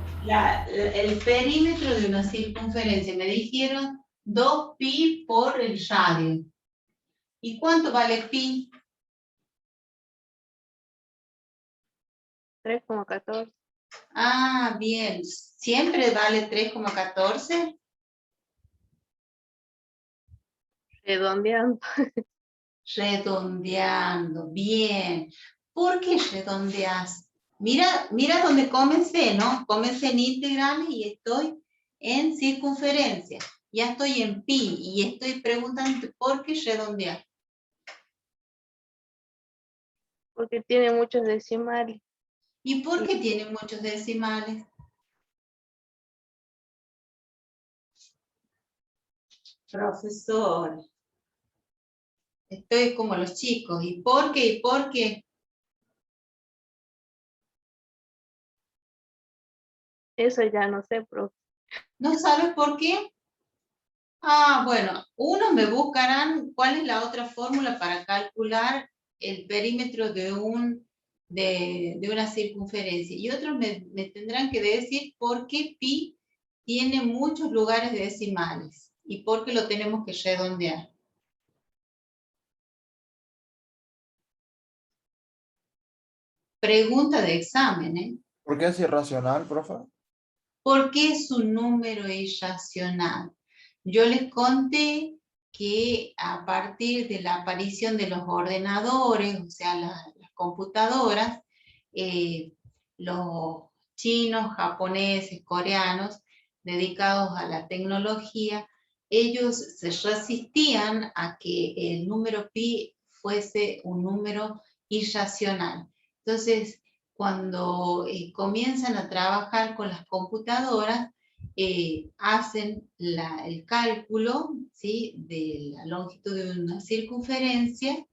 El perímetro de una circunferencia, me dijeron 2pi por el radio. ¿Y cuánto vale pi? 3,14. Ah, bien. ¿Siempre vale 3,14? Redondeando. Redondeando, bien. ¿Por qué redondeas? Mira dónde comencé, ¿no? Comencé en integrales y estoy en circunferencia. Ya estoy en pi y estoy preguntando por qué redondear. Porque tiene muchos decimales. ¿Y por qué tiene muchos decimales? Profesor, estoy como los chicos. ¿Y por qué? ¿Y por qué? Eso ya no sé, profe. ¿No sabes por qué? Ah, bueno, unos me buscarán cuál es la otra fórmula para calcular el perímetro de una circunferencia. Y otros me tendrán que decir por qué pi tiene muchos lugares decimales y por qué lo tenemos que redondear. Pregunta de examen, ¿eh? ¿Por qué es irracional, profe? ¿Por qué es un número irracional? Yo les conté que a partir de la aparición de los ordenadores, o sea, las computadoras, los chinos, japoneses, coreanos, dedicados a la tecnología, ellos se resistían a que el número pi fuese un número irracional. Entonces, cuando comienzan a trabajar con las computadoras, hacen el cálculo, ¿sí?, de la longitud de una circunferencia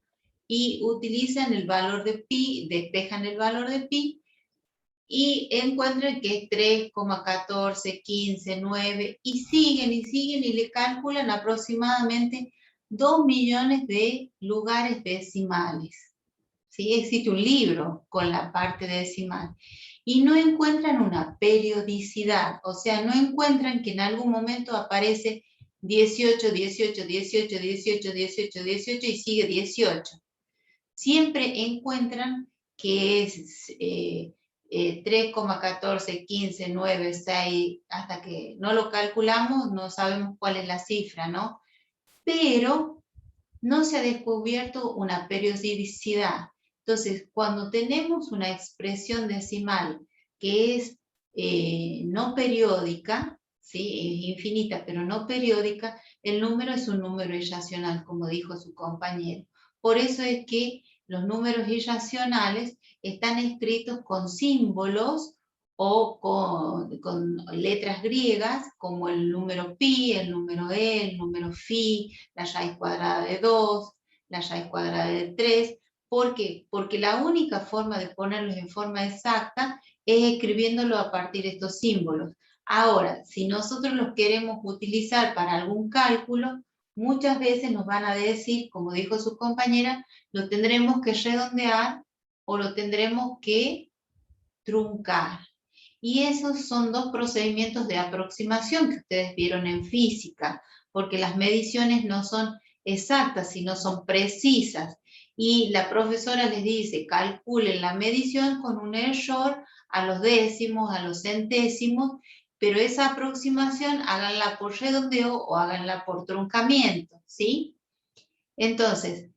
y utilizan el valor de pi, despejan el valor de pi y encuentran que es 3,14, 15, 9 y siguen y le calculan aproximadamente 2 millones de lugares decimales. ¿Sí? Existe un libro con la parte decimal. Y no encuentran una periodicidad, o sea, no encuentran que en algún momento aparece 18, 18, 18, 18, 18, 18 y sigue 18. Siempre encuentran que es 3,14, 15, 9, 6, hasta que no lo calculamos, no sabemos cuál es la cifra, ¿no? Pero no se ha descubierto una periodicidad. Entonces, cuando tenemos una expresión decimal que es no periódica, ¿sí?, es infinita, pero no periódica, el número es un número irracional, como dijo su compañero. Por eso es que los números irracionales están escritos con símbolos o con letras griegas, como el número pi, el número el número phi, la raíz cuadrada de 2, la raíz cuadrada de 3, ¿Por qué? Porque la única forma de ponerlos en forma exacta es escribiéndolo a partir de estos símbolos. Ahora, si nosotros los queremos utilizar para algún cálculo, muchas veces nos van a decir, como dijo su compañera, lo tendremos que redondear o lo tendremos que truncar. Y esos son dos procedimientos de aproximación que ustedes vieron en física, porque las mediciones no son exactas, sino son precisas. Y la profesora les dice, calculen la medición con un error a los décimos, a los centésimos, pero esa aproximación háganla por redondeo o háganla por truncamiento, ¿sí? Entonces,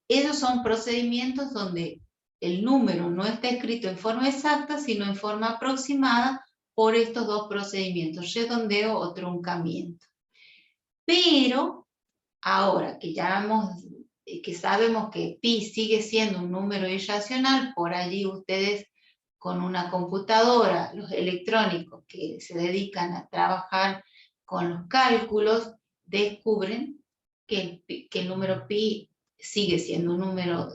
esos son procedimientos donde el número no está escrito en forma exacta, sino en forma aproximada por estos dos procedimientos, redondeo o truncamiento. Pero, ahora que que sabemos que pi sigue siendo un número irracional, por allí ustedes con una computadora, los electrónicos que se dedican a trabajar con los cálculos, descubren que el número pi sigue siendo un número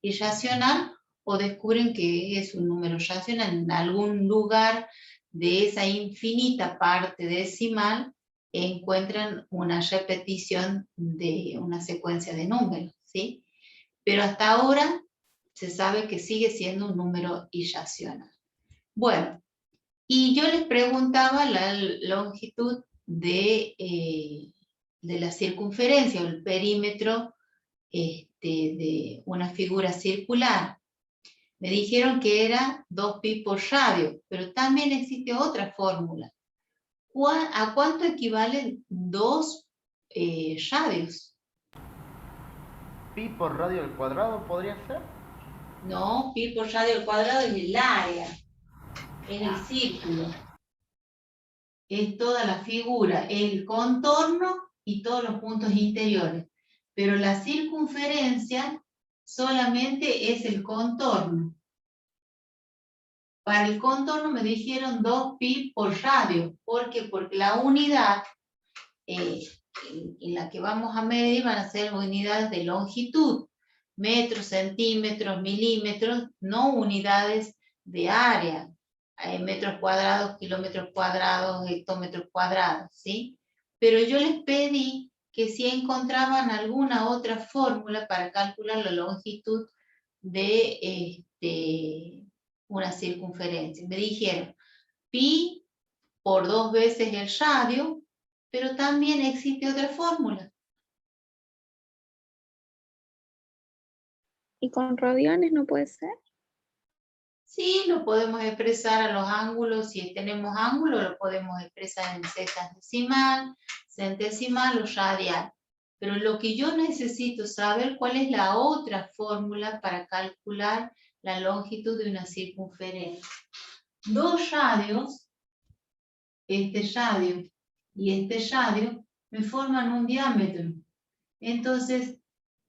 irracional, o descubren que es un número racional. En algún lugar de esa infinita parte decimal encuentran una repetición de una secuencia de números, ¿sí? Pero hasta ahora se sabe que sigue siendo un número irracional. Bueno, y yo les preguntaba la longitud de la circunferencia o el perímetro de una figura circular. Me dijeron que era 2pi por radio, pero también existe otra fórmula. ¿A cuánto equivalen 2 radios? Pi por radio al cuadrado podría ser. No, pi por radio al cuadrado es el área, es el círculo. Es toda la figura, el contorno y todos los puntos interiores. Pero la circunferencia solamente es el contorno. Para el contorno me dijeron 2pi por radio. ¿Por qué? Porque la unidad en la que vamos a medir van a ser unidades de longitud. Metros, centímetros, milímetros, no unidades de área. Metros cuadrados, kilómetros cuadrados, hectómetros cuadrados, ¿sí? Pero yo les pedí que si encontraban alguna otra fórmula para calcular la longitud de una circunferencia. Me dijeron pi por 2 veces el radio, pero también existe otra fórmula. ¿Y con radiones no puede ser? Sí, lo podemos expresar a los ángulos. Si tenemos ángulo, lo podemos expresar en sexagesimal, centesimal o radial. Pero lo que yo necesito saber cuál es la otra fórmula para calcular la longitud de una circunferencia. 2 radios, este radio y este radio, me forman un diámetro. Entonces,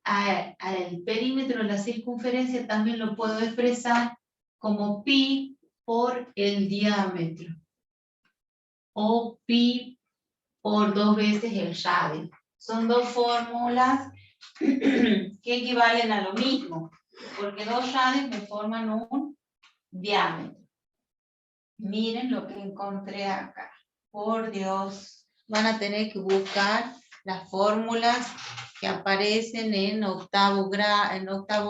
al perímetro de la circunferencia también lo puedo expresar como pi por el diámetro, o pi por 2 veces el radio. Son 2 fórmulas que equivalen a lo mismo, porque 2 radios me forman un diámetro. Miren lo que encontré acá. Por Dios, van a tener que buscar las fórmulas que aparecen en octavo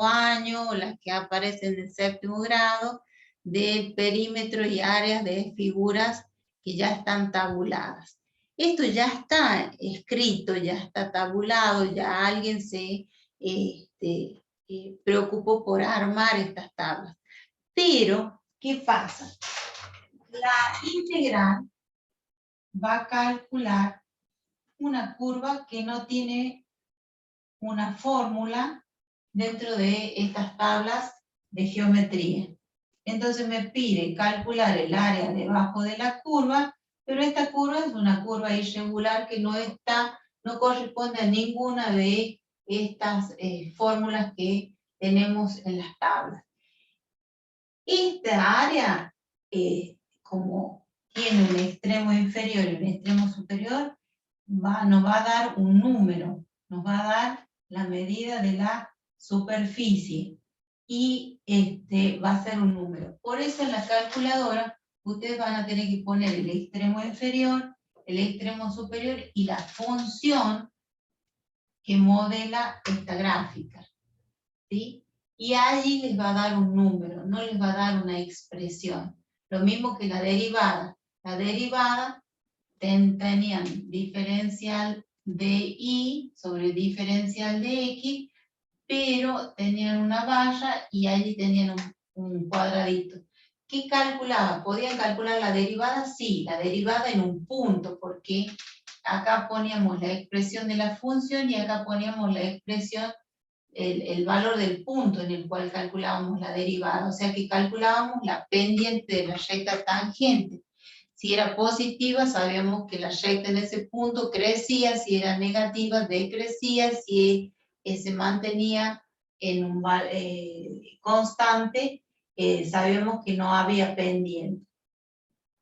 año, o las que aparecen en 7º grado, del perímetro y áreas de figuras que ya están tabuladas. Esto ya está escrito, ya está tabulado, ya alguien se preocupó por armar estas tablas. Pero, ¿qué pasa? La integral va a calcular una curva que no tiene una fórmula dentro de estas tablas de geometría. Entonces me pide calcular el área debajo de la curva, pero esta curva es una curva irregular que no corresponde a ninguna de estas fórmulas que tenemos en las tablas. Esta área, como tiene un extremo inferior y un extremo superior, nos va a dar un número, nos va a dar la medida de la superficie, y va a ser un número. Por eso en la calculadora ustedes van a tener que poner el extremo inferior, el extremo superior y la función que modela esta gráfica, ¿sí? Y allí les va a dar un número, no les va a dar una expresión. Lo mismo que la derivada. La derivada tenían diferencial de y sobre diferencial de x, pero tenían una barra y allí tenían un cuadradito. ¿Qué calculaba? ¿Podían calcular la derivada? Sí, la derivada en un punto, porque acá poníamos la expresión de la función y acá poníamos la expresión, el valor del punto en el cual calculábamos la derivada. O sea que calculábamos la pendiente de la recta tangente. Si era positiva, sabíamos que la recta en ese punto crecía; si era negativa, decrecía; si se mantenía en un constante, sabíamos que no había pendiente.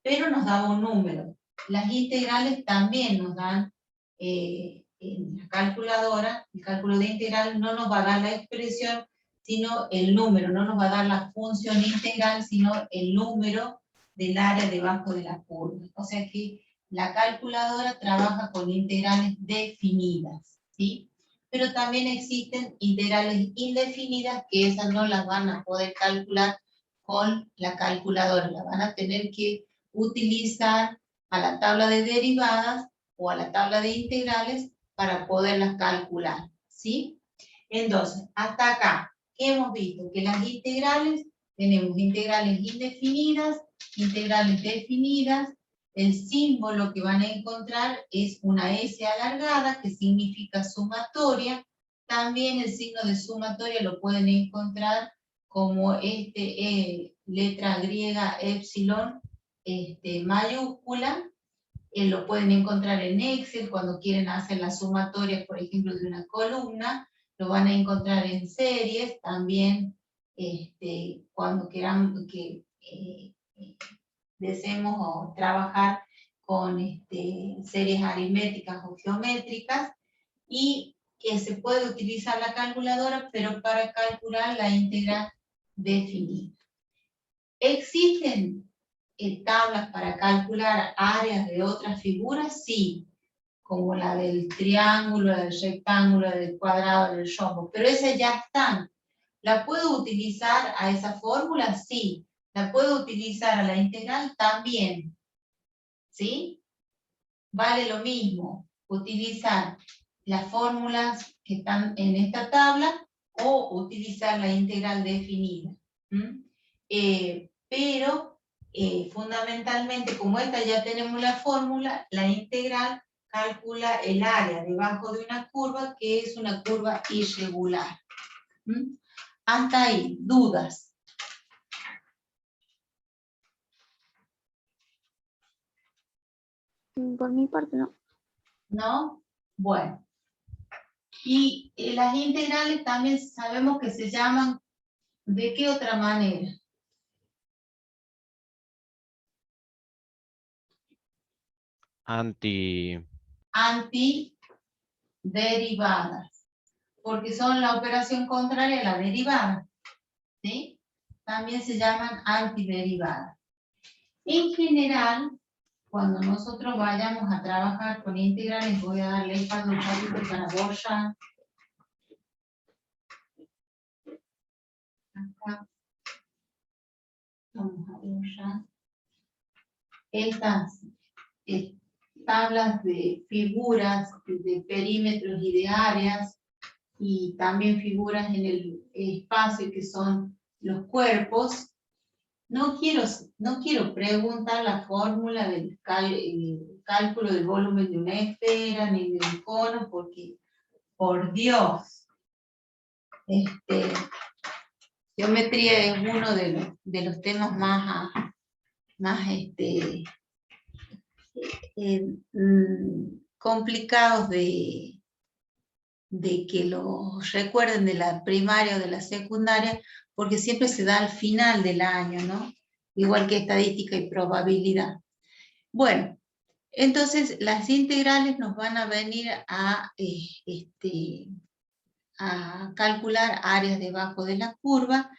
Pero nos daba un número. Las integrales también nos dan, en la calculadora, el cálculo de integral no nos va a dar la expresión, sino el número, no nos va a dar la función integral, sino el número del área debajo de la curva. O sea que la calculadora trabaja con integrales definidas, ¿sí? Pero también existen integrales indefinidas, que esas no las van a poder calcular con la calculadora, las van a tener que utilizar a la tabla de derivadas o a la tabla de integrales para poderlas calcular, ¿sí? Entonces, hasta acá, ¿qué hemos visto? Que las integrales, tenemos integrales indefinidas, integrales definidas. El símbolo que van a encontrar es una S alargada, que significa sumatoria. También el signo de sumatoria lo pueden encontrar como letra griega epsilon mayúscula. Lo pueden encontrar en Excel cuando quieren hacer la sumatoria, por ejemplo, de una columna. Lo van a encontrar en series también, cuando queramos que deseemos trabajar con series aritméticas o geométricas, y que se puede utilizar la calculadora, pero para calcular la íntegra definida. ¿Existen tablas para calcular áreas de otras figuras? Sí, como la del triángulo, la del rectángulo, la del cuadrado, del rombo, pero esas ya están. ¿La puedo utilizar a esa fórmula? Sí. ¿La puedo utilizar a la integral? También. ¿Sí? Vale lo mismo utilizar las fórmulas que están en esta tabla o utilizar la integral definida. Pero fundamentalmente, como esta ya tenemos la fórmula, la integral calcula el área debajo de una curva, que es una curva irregular. Hasta ahí, ¿dudas? Por mi parte, no. ¿No? Bueno. Y las integrales también sabemos que se llaman, ¿de qué otra manera? Antiderivadas, porque son la operación contraria a la derivada, ¿sí? También se llaman antiderivadas. En general, cuando nosotros vayamos a trabajar con integrales, voy a darle espacio un poquito para borrar. Acá. Vamos a borrar. Estas tablas de figuras, de perímetros y de áreas, y también figuras en el espacio que son los cuerpos. No quiero preguntar la fórmula del cálculo del volumen de una esfera, ni de un cono, porque, por Dios, geometría es uno de los temas más complicados de que los recuerden de la primaria o de la secundaria, porque siempre se da al final del año, ¿no? Igual que estadística y probabilidad. Bueno, entonces las integrales nos van a venir a a calcular áreas debajo de la curva,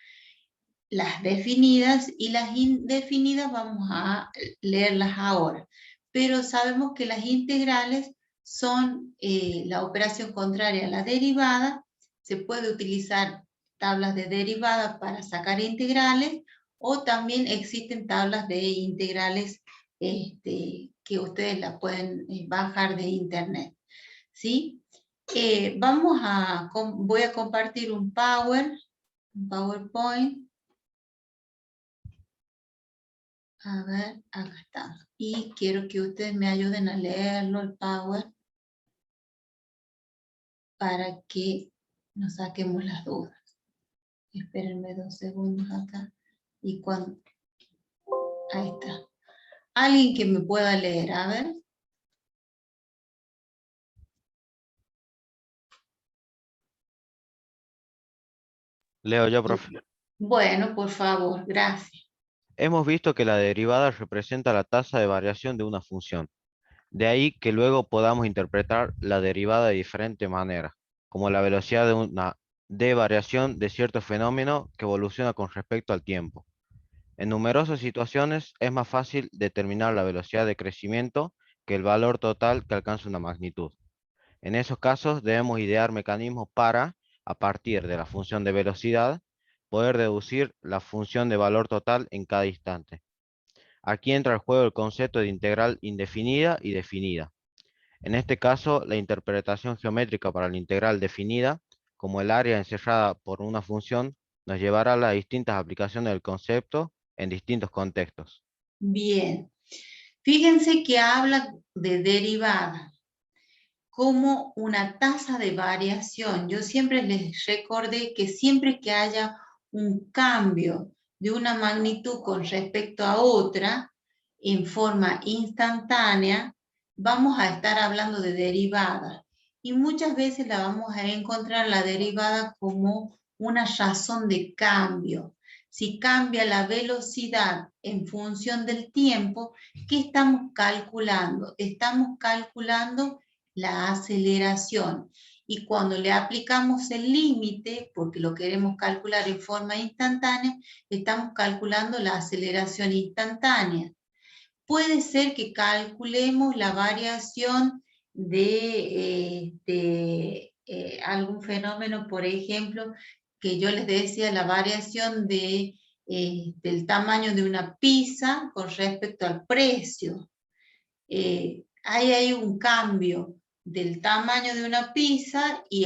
las definidas y las indefinidas vamos a leerlas ahora. Pero sabemos que las integrales son la operación contraria a la derivada. Se puede utilizar tablas de derivada para sacar integrales, o también existen tablas de integrales que ustedes la pueden bajar de internet, ¿sí? Voy a compartir un PowerPoint. A ver, acá está. Y quiero que ustedes me ayuden a leerlo, el Power, para que nos saquemos las dudas. Espérenme 2 segundos acá. Y cuando... Ahí está. Alguien que me pueda leer, a ver. Leo yo, profe. Bueno, por favor, gracias. Hemos visto que la derivada representa la tasa de variación de una función. De ahí que luego podamos interpretar la derivada de diferente manera, como la velocidad de variación de cierto fenómeno que evoluciona con respecto al tiempo. En numerosas situaciones es más fácil determinar la velocidad de crecimiento que el valor total que alcanza una magnitud. En esos casos debemos idear mecanismos para, a partir de la función de velocidad, poder deducir la función de valor total en cada instante. Aquí entra en juego el concepto de integral indefinida y definida. En este caso, la interpretación geométrica para la integral definida, como el área encerrada por una función, nos llevará a las distintas aplicaciones del concepto en distintos contextos. Bien. Fíjense que habla de derivada como una tasa de variación. Yo siempre les recordé que siempre que haya un cambio de una magnitud con respecto a otra, en forma instantánea, vamos a estar hablando de derivada. Y muchas veces la vamos a encontrar la derivada como una razón de cambio. Si cambia la velocidad en función del tiempo, ¿qué estamos calculando? Estamos calculando la aceleración. Y cuando le aplicamos el límite, porque lo queremos calcular en forma instantánea, estamos calculando la aceleración instantánea. Puede ser que calculemos la variación de algún fenómeno, por ejemplo, que yo les decía, la variación del tamaño de una pizza con respecto al precio. Ahí hay un cambio del tamaño de una pizza y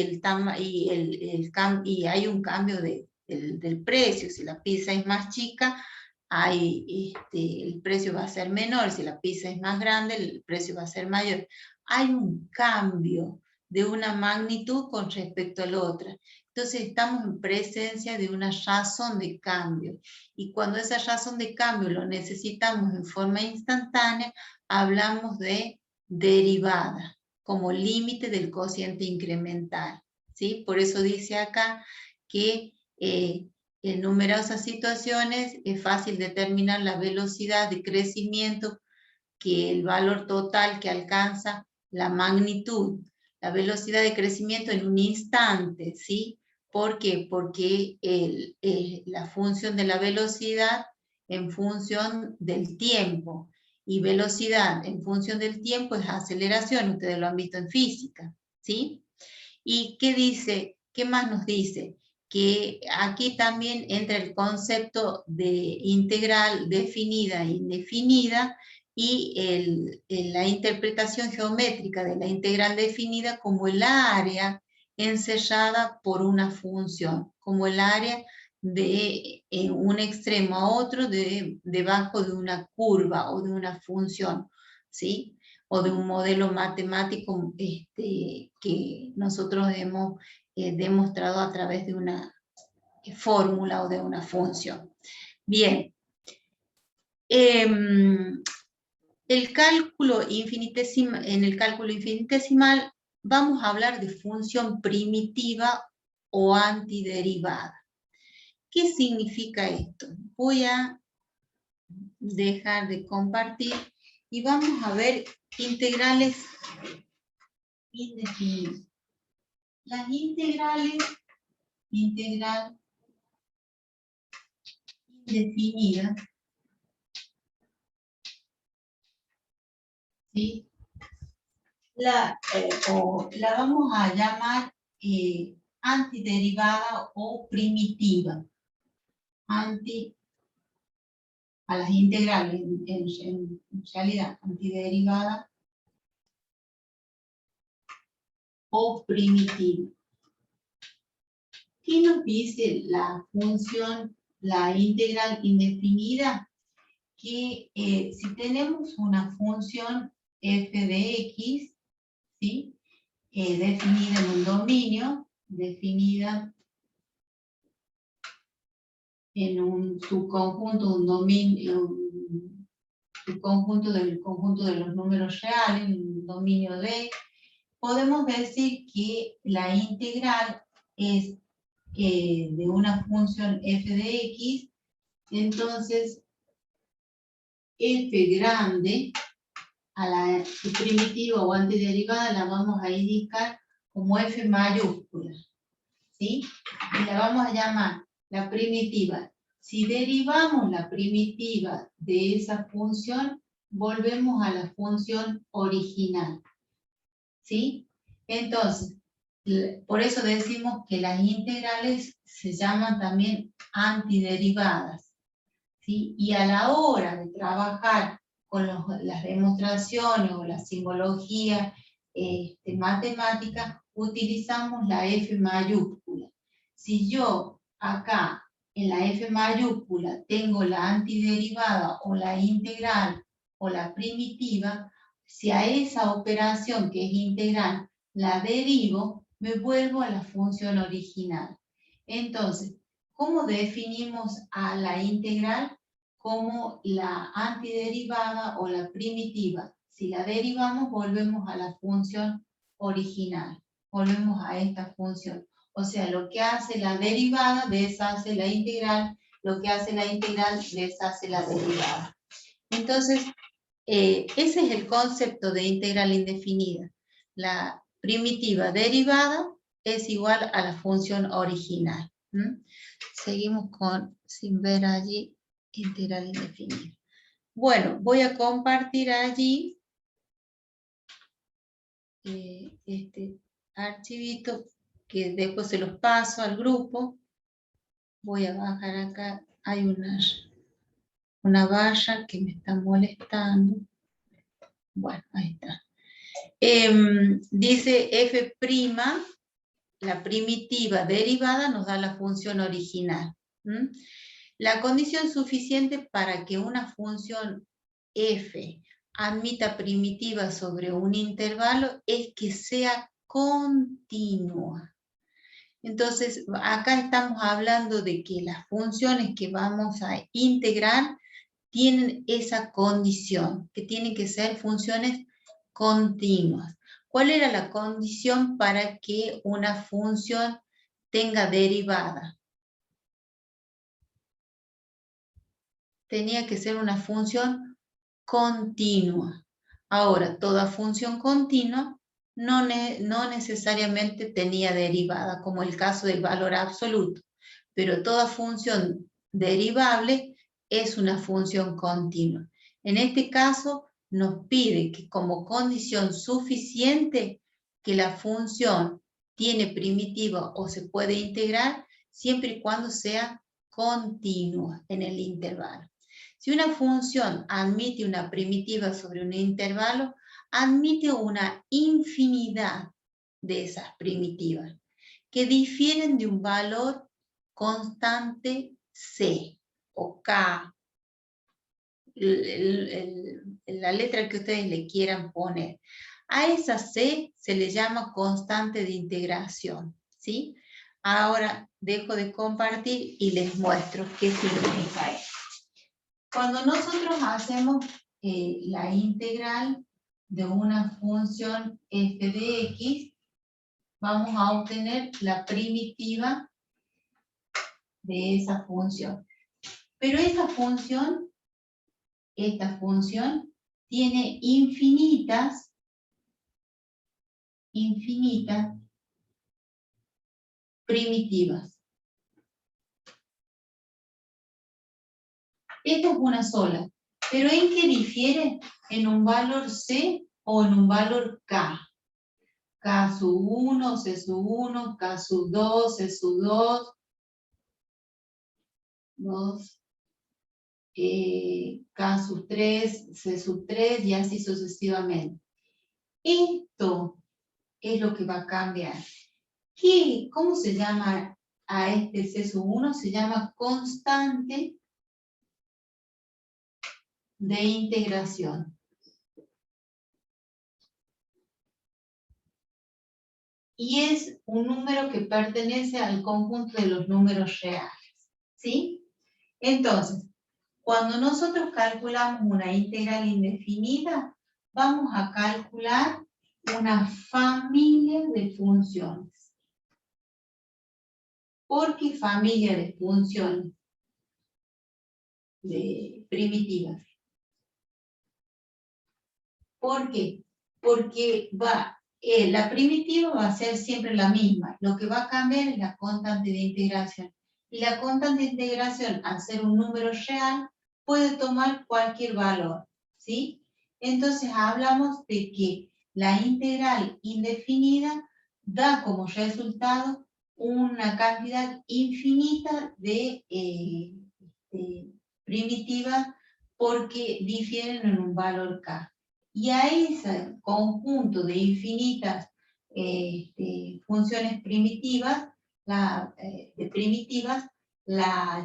hay un cambio del precio. Si la pizza es más chica, el precio va a ser menor. Si la pizza es más grande, el precio va a ser mayor. Hay un cambio de una magnitud con respecto a la otra. Entonces estamos en presencia de una razón de cambio. Y cuando esa razón de cambio lo necesitamos en forma instantánea, hablamos de derivada como límite del cociente incremental, ¿sí? Por eso dice acá que en numerosas situaciones es fácil determinar la velocidad de crecimiento que el valor total que alcanza la magnitud, la velocidad de crecimiento en un instante, ¿sí? ¿Por qué? Porque la función de la velocidad en función del tiempo, y velocidad en función del tiempo es aceleración, ustedes lo han visto en física, ¿sí? ¿Y qué dice? ¿Qué más nos dice? Que aquí también entra el concepto de integral definida e indefinida, y la interpretación geométrica de la integral definida como el área encerrada por una función, como el área de un extremo a otro debajo de una curva o de una función, ¿sí? O de un modelo matemático que nosotros hemos demostrado a través de una fórmula o de una función. Bien. En el cálculo infinitesimal vamos a hablar de función primitiva o antiderivada. ¿Qué significa esto? Voy a dejar de compartir y vamos a ver integrales indefinidas. Las integrales, integral indefinida, ¿sí? La vamos a llamar antiderivada o primitiva. A las integrales, en realidad, antiderivada o primitiva. ¿Qué nos dice la función, la integral indefinida? Que si tenemos una función f de x, ¿sí? Definida en un dominio, definida en un subconjunto, un dominio, un subconjunto del conjunto de los números reales, un dominio D, podemos decir que la integral es de una función f de x, entonces f grande a la primitiva o antiderivada la vamos a indicar como f mayúscula, ¿sí? Y la vamos a llamar la primitiva. Si derivamos la primitiva de esa función, volvemos a la función original, ¿sí? Entonces, por eso decimos que las integrales se llaman también antiderivadas, ¿sí? Y a la hora de trabajar con las demostraciones o la simbología matemática, utilizamos la F mayúscula. Si yo acá en la F mayúscula tengo la antiderivada o la integral o la primitiva, si a esa operación que es integral la derivo, me vuelvo a la función original. Entonces, ¿cómo definimos a la integral? Como la antiderivada o la primitiva. Si la derivamos, volvemos a la función original. Volvemos a esta función. O sea, lo que hace la derivada deshace la integral, lo que hace la integral deshace la derivada. Entonces, ese es el concepto de integral indefinida. La primitiva derivada es igual a la función original. Seguimos sin ver allí, integral indefinida. Bueno, voy a compartir allí este archivito que después se los paso al grupo. Voy a bajar acá, hay una valla que me está molestando. Bueno, ahí está. Dice f', la primitiva derivada nos da la función original. La condición suficiente para que una función f admita primitiva sobre un intervalo es que sea continua. Entonces, acá estamos hablando de que las funciones que vamos a integrar tienen esa condición, que tienen que ser funciones continuas. ¿Cuál era la condición para que una función tenga derivada? Tenía que ser una función continua. Ahora, toda función continua no necesariamente tenía derivada, como el caso del valor absoluto, pero toda función derivable es una función continua. En este caso, nos pide que como condición suficiente que la función tiene primitiva o se puede integrar siempre y cuando sea continua en el intervalo. Si una función admite una primitiva sobre un intervalo, admite una infinidad de esas primitivas que difieren de un valor constante C o K, la letra que ustedes le quieran poner. A esa C se le llama constante de integración, ¿sí? Ahora dejo de compartir y les muestro qué significa eso. Cuando nosotros hacemos la integral de una función f de x, vamos a obtener la primitiva de esa función. Pero esta función tiene infinitas primitivas. Esta es una sola, pero ¿en qué difiere? En un valor C o en un valor K. K sub 1, C sub 1, K sub 2, C sub 2, K sub 3, C sub 3 y así sucesivamente. Esto es lo que va a cambiar. ¿Cómo se llama a este C sub 1? Se llama constante de integración. Y es un número que pertenece al conjunto de los números reales, ¿sí? Entonces, cuando nosotros calculamos una integral indefinida, vamos a calcular una familia de funciones. ¿Por qué familia de funciones primitivas? ¿Por qué? Porque la primitiva va a ser siempre la misma. Lo que va a cambiar es la constante de integración. Y la constante de integración, al ser un número real, puede tomar cualquier valor, ¿sí? Entonces hablamos de que la integral indefinida da como resultado una cantidad infinita de primitivas porque difieren en un valor K. Y a ese conjunto de infinitas funciones primitivas, la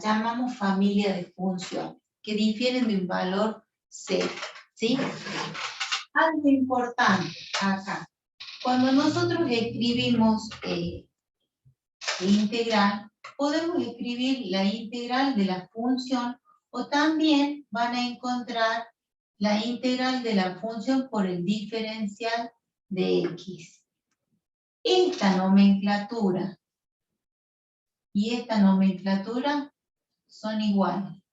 llamamos familia de funciones, que difieren de un valor C, ¿sí? Algo importante acá. Cuando nosotros escribimos integral, podemos escribir la integral de la función o también van a encontrar la integral de la función por el diferencial de x. Esta nomenclatura y esta nomenclatura son iguales,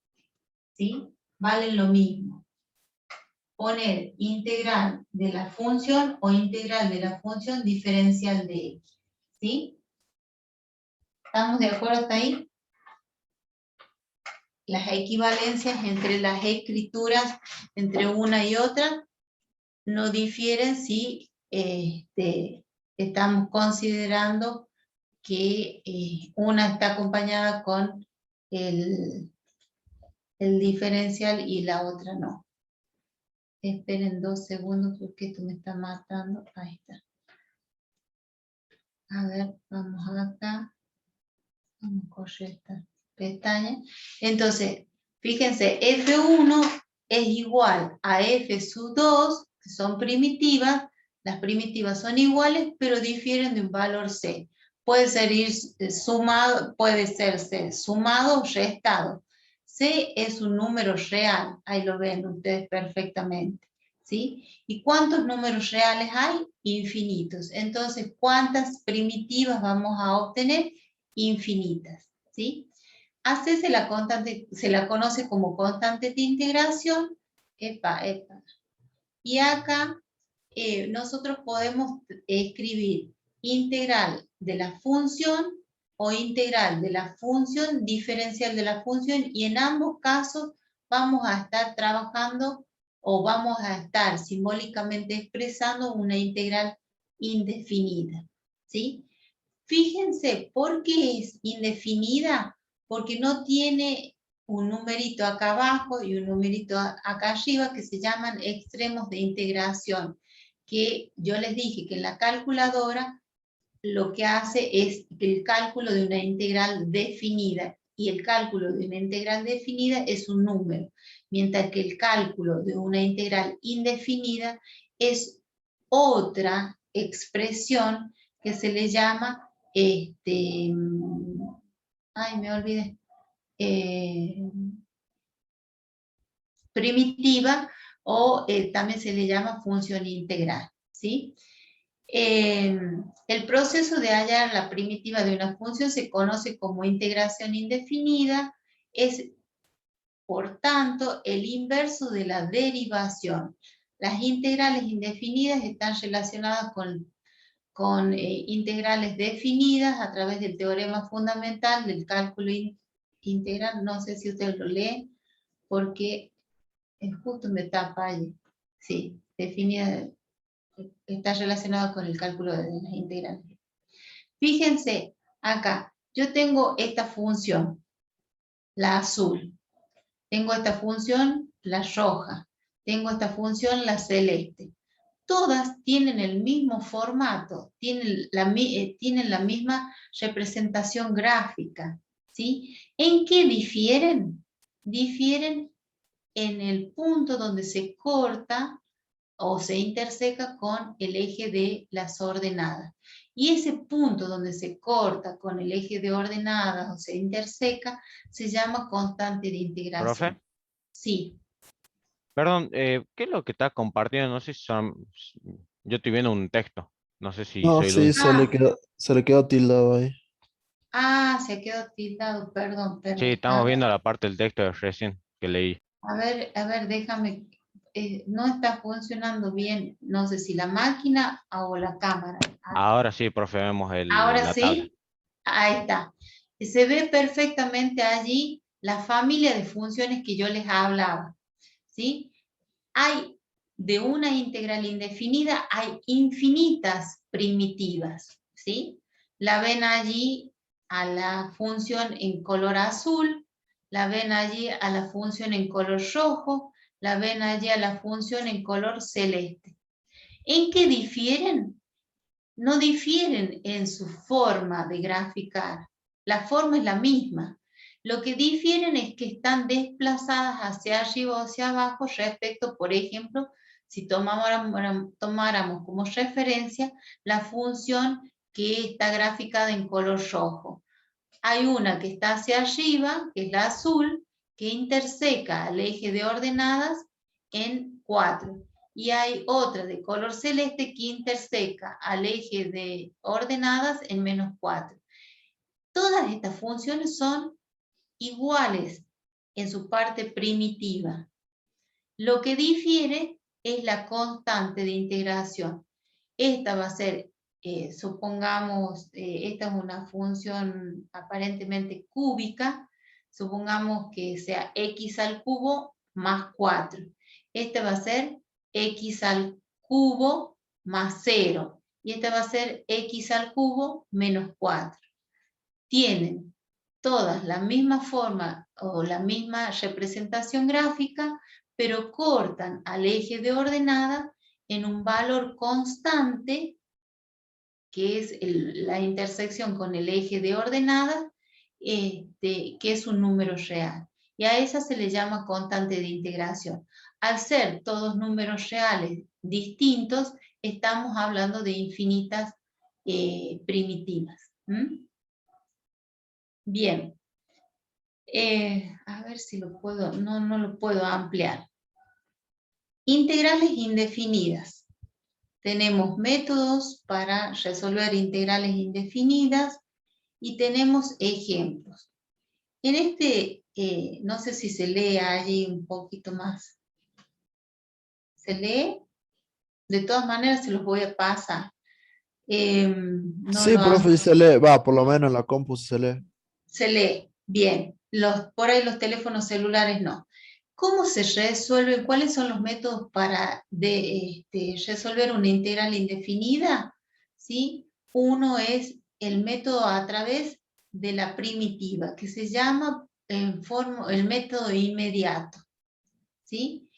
¿sí? Valen lo mismo. Poner integral de la función o integral de la función diferencial de x, ¿sí? ¿Estamos de acuerdo hasta ahí? Las equivalencias entre las escrituras, entre una y otra, no difieren si estamos considerando que una está acompañada con el diferencial y la otra no. Esperen 2 segundos porque esto me está matando. Ahí está. A ver, vamos acá. Vamos a correr esta pestaña. Entonces, fíjense, F1 es igual a F sub 2, que son primitivas. Las primitivas son iguales, pero difieren de un valor C. Puede ser sumado, puede ser C sumado o restado. C es un número real, ahí lo ven ustedes perfectamente, ¿sí? ¿Y cuántos números reales hay? Infinitos. Entonces, ¿cuántas primitivas vamos a obtener? Infinitas, ¿sí? A C se la conoce como constante de integración. Y acá nosotros podemos escribir integral de la función o integral de la función diferencial de la función, y en ambos casos vamos a estar trabajando o vamos a estar simbólicamente expresando una integral indefinida, ¿sí? Fíjense, ¿por qué es indefinida? Porque no tiene un numerito acá abajo y un numerito acá arriba que se llaman extremos de integración, que yo les dije que en la calculadora lo que hace es el cálculo de una integral definida, y el cálculo de una integral definida es un número, mientras que el cálculo de una integral indefinida es otra expresión que se le llama ay, me olvidé, primitiva, o también se le llama función integral, ¿sí? El proceso de hallar la primitiva de una función se conoce como integración indefinida, es, por tanto, el inverso de la derivación. Las integrales indefinidas están relacionadas con con integrales definidas a través del teorema fundamental del cálculo integral. No sé si ustedes lo leen, porque justo me tapa allí. Sí, definida, está relacionado con el cálculo de las integrales. Fíjense, acá, yo tengo esta función, la azul. Tengo esta función, la roja. Tengo esta función, la celeste. Todas tienen el mismo formato, tienen la misma representación gráfica, ¿sí? ¿En qué difieren? Difieren en el punto donde se corta o se interseca con el eje de las ordenadas. Y ese punto donde se corta con el eje de ordenadas o se interseca se llama constante de integración. ¿Profe? Sí. Perdón, ¿qué es lo que está compartiendo? No sé si son... Yo estoy viendo un texto. No sé si No, soy el sí, único. se le quedó tildado ahí. Se quedó tildado, perdón. Sí, estamos viendo la parte del texto de recién que leí. A ver, déjame. No está funcionando bien, no sé si la máquina o la cámara. Ahora sí, profe, vemos Ahora la tabla. sí, ahí está. Se ve perfectamente allí la familia de funciones que yo les hablaba, ¿sí? Hay de una integral indefinida, hay infinitas primitivas, ¿sí? La ven allí a la función en color azul, la ven allí a la función en color rojo, la ven allí a la función en color celeste. ¿En qué difieren? No difieren en su forma de graficar. La forma es la misma. Lo que difieren es que están desplazadas hacia arriba o hacia abajo respecto, por ejemplo, si tomáramos como referencia la función que está graficada en color rojo. Hay una que está hacia arriba, que es la azul, que interseca al eje de ordenadas en 4. Y hay otra de color celeste que interseca al eje de ordenadas en -4. Todas estas funciones son iguales en su parte primitiva. Lo que difiere es la constante de integración. Esta va a ser, supongamos, esta es una función aparentemente cúbica, supongamos que sea x al cubo más 4. Esta va a ser x al cubo más 0. Y esta va a ser x al cubo menos 4. Tienen todas la misma forma o la misma representación gráfica, pero cortan al eje de ordenada en un valor constante, que es la intersección con el eje de ordenada, que es un número real. Y a esa se le llama constante de integración. Al ser todos números reales distintos, estamos hablando de infinitas primitivas. Bien. A ver si lo puedo, no lo puedo ampliar. Integrales indefinidas. Tenemos métodos para resolver integrales indefinidas y tenemos ejemplos. En este, no sé si se lee allí un poquito más. ¿Se lee? De todas maneras se los voy a pasar. No Sí, profe, sí se lee. Va, por lo menos en la compu sí se lee. Se lee, bien. Por ahí los teléfonos celulares no. ¿Cómo se resuelve? ¿Cuáles son los métodos para resolver una integral indefinida? ¿Sí? Uno es el método a través de la primitiva, que se llama el método inmediato. ¿Sí?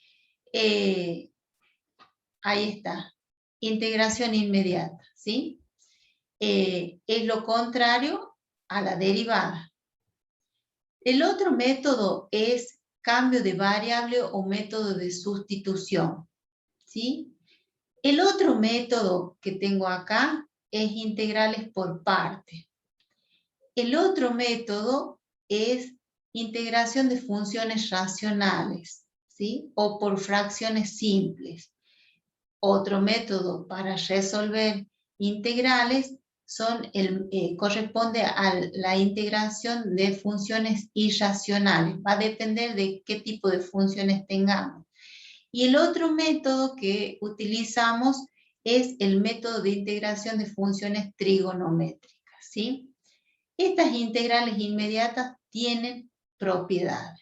Ahí está. Integración inmediata. ¿Sí? Es lo contrario a la derivada. El otro método es cambio de variable o método de sustitución, ¿sí? El otro método que tengo acá es integrales por parte. El otro método es integración de funciones racionales, ¿sí? O por fracciones simples. Otro método para resolver integrales corresponde a la integración de funciones irracionales. Va a depender de qué tipo de funciones tengamos. Y el otro método que utilizamos es el método de integración de funciones trigonométricas, ¿sí? Estas integrales inmediatas tienen propiedades.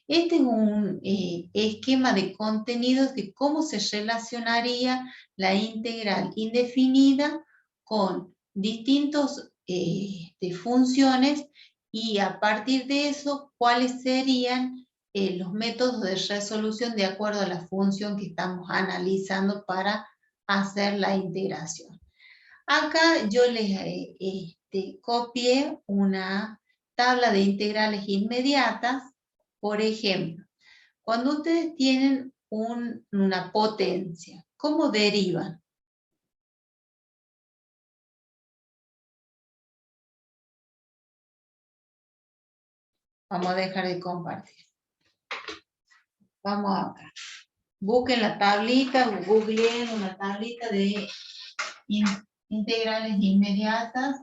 Este es un esquema de contenidos de cómo se relacionaría la integral indefinida con distintas funciones, y a partir de eso, cuáles serían los métodos de resolución de acuerdo a la función que estamos analizando para hacer la integración. Acá yo les copié una tabla de integrales inmediatas. Por ejemplo, cuando ustedes tienen una potencia, ¿cómo derivan? Vamos a dejar de compartir. Vamos acá. Busquen la tablita, googleen una tablita de integrales inmediatas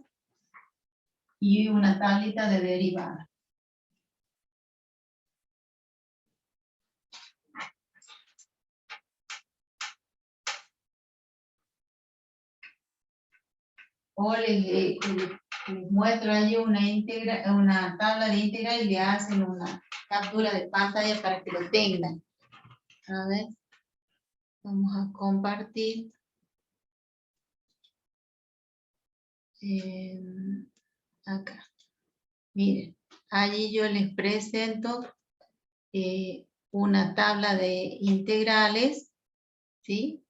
y una tablita de derivadas. O les muestro allí una tabla de integral y le hacen una captura de pantalla para que lo tengan. A ver, vamos a compartir. Acá. Miren, allí yo les presento una tabla de integrales, ¿sí?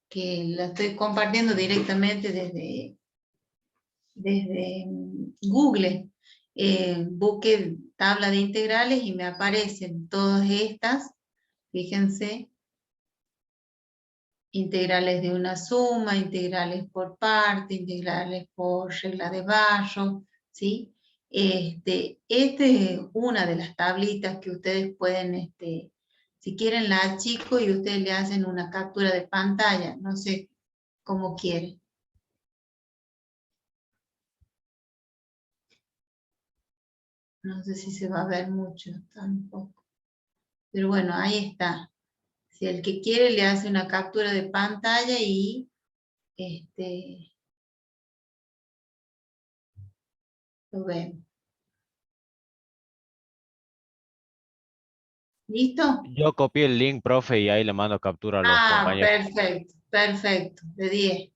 Que la estoy compartiendo directamente desde Google. Busque tabla de integrales y me aparecen todas estas. Fíjense, integrales de una suma, integrales por parte, integrales por regla de Barrow, ¿sí? Esta es una de las tablitas que ustedes pueden, si quieren la achico y ustedes le hacen una captura de pantalla, no sé cómo quieren. No sé si se va a ver mucho tampoco. Pero bueno, ahí está. Si el que quiere le hace una captura de pantalla y lo ven. ¿Listo? Yo copié el link, profe, y ahí le mando captura a los compañeros. Perfecto, perfecto, de 10.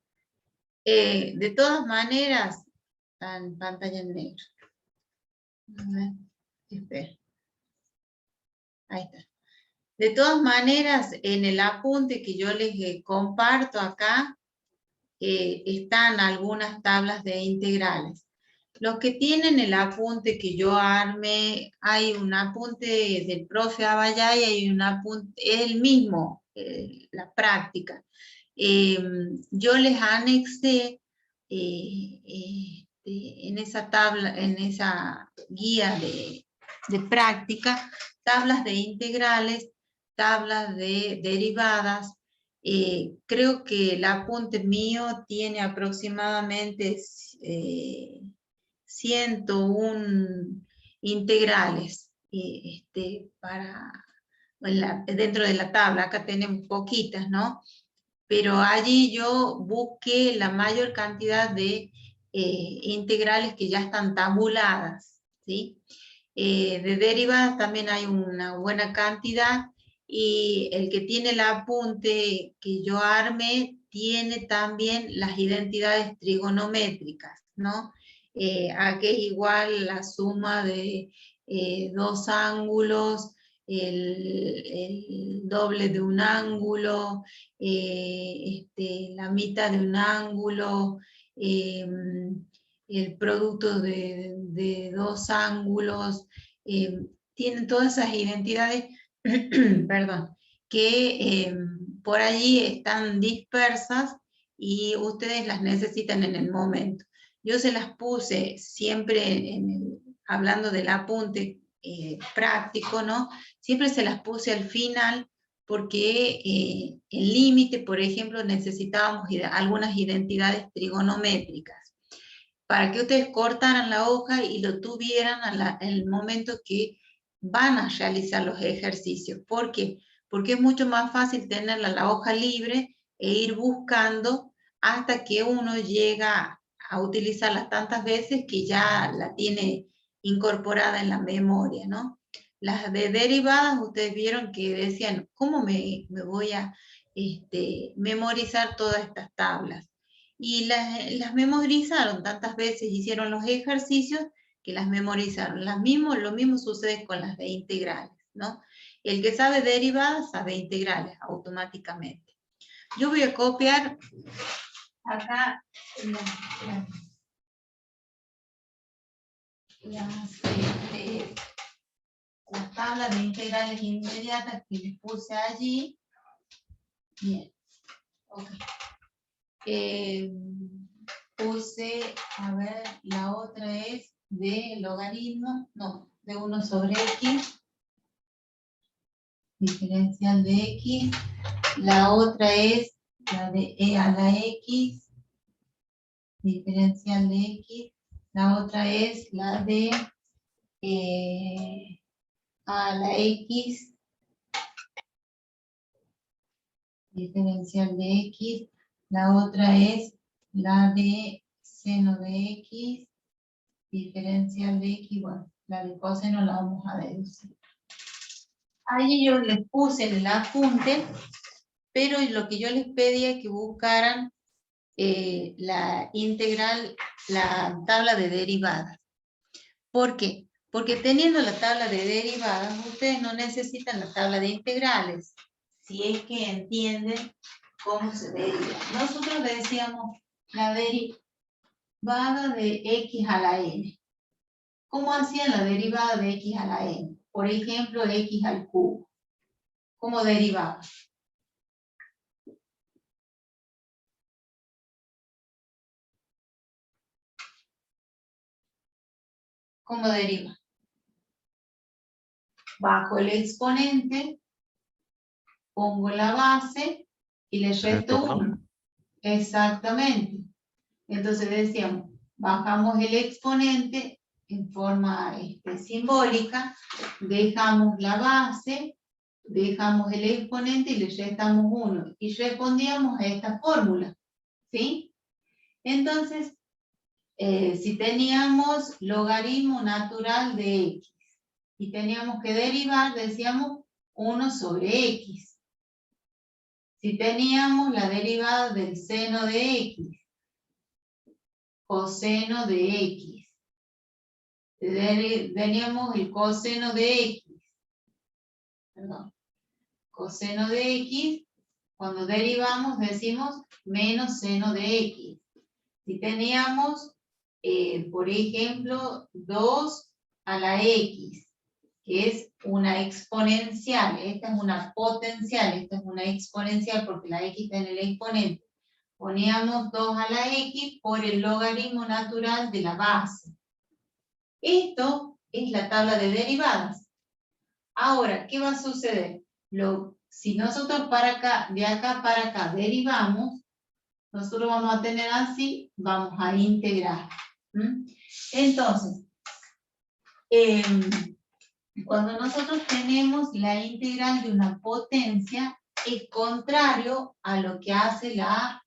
De todas maneras, está en pantalla en negro. A ver, espera. Ahí está. De todas maneras, en el apunte que yo les comparto acá, están algunas tablas de integrales. Los que tienen el apunte que yo armé, hay un apunte del profe Abayay y hay un apunte, es el mismo, la práctica. Yo les anexé en esa tabla, en esa guía de práctica, tablas de integrales, tablas de derivadas. Creo que el apunte mío tiene aproximadamente 101 integrales dentro de la tabla. Acá tenemos poquitas, ¿no? Pero allí yo busqué la mayor cantidad de integrales que ya están tabuladas, ¿sí? De derivadas también hay una buena cantidad, y el que tiene el apunte que yo armé tiene también las identidades trigonométricas, ¿no? Aquí es igual la suma de dos ángulos, el doble de un ángulo, la mitad de un ángulo, el producto de dos ángulos, tienen todas esas identidades, perdón, que por allí están dispersas y ustedes las necesitan en el momento. Yo se las puse siempre, hablando del apunte práctico, ¿no? Siempre se las puse al final, porque en límite, por ejemplo, necesitábamos algunas identidades trigonométricas, para que ustedes cortaran la hoja y lo tuvieran en el momento que van a realizar los ejercicios. ¿Por qué? Porque es mucho más fácil tenerla la hoja libre e ir buscando hasta que uno llega a utilizarla tantas veces que ya la tiene incorporada en la memoria, ¿no? Las de derivadas, ustedes vieron que decían, ¿cómo me voy a memorizar todas estas tablas? Y las memorizaron tantas veces, hicieron los ejercicios que las memorizaron. Lo mismo sucede con las de integrales, ¿no? El que sabe derivadas sabe integrales automáticamente. Yo voy a copiar acá las tablas de integrales inmediatas que les puse allí. Bien, ok. Puse, a ver, la otra es de logaritmo, no, de 1 sobre x, diferencial de x. La otra es la de e a la x, diferencial de x. La otra es la de a la x, diferencial de x. La otra es la de seno de x, diferencial de x. Bueno, la de coseno la vamos a deducir. Allí yo les puse en el apunte, pero lo que yo les pedía es que buscaran la integral, la tabla de derivadas. ¿Por qué? Porque teniendo la tabla de derivadas, ustedes no necesitan la tabla de integrales, si es que entienden cómo se deriva. Nosotros decíamos la derivada de x a la n. ¿Cómo hacían la derivada de x a la n? Por ejemplo, x al cubo. ¿Cómo derivaba? ¿Cómo deriva? Bajo el exponente, pongo la base y le resto 1. Exactamente. Entonces decíamos, bajamos el exponente en forma simbólica, dejamos la base, dejamos el exponente y le restamos 1. Y respondíamos a esta fórmula, ¿sí? Entonces, si teníamos logaritmo natural de x y teníamos que derivar, decíamos 1 sobre x. Si teníamos la derivada del seno de x, coseno de x, teníamos el coseno de x, perdón, coseno de x, cuando derivamos decimos menos seno de x. Si teníamos, por ejemplo, 2 a la x, que es una exponencial, esta es una potencial, esta es una exponencial porque la x está en el exponente. Poníamos 2 a la x por el logaritmo natural de la base. Esto es la tabla de derivadas. Ahora, ¿qué va a suceder? Si nosotros de acá para acá derivamos, nosotros vamos a tener así, vamos a integrar. Entonces, cuando nosotros tenemos la integral de una potencia, es contrario a lo que hace la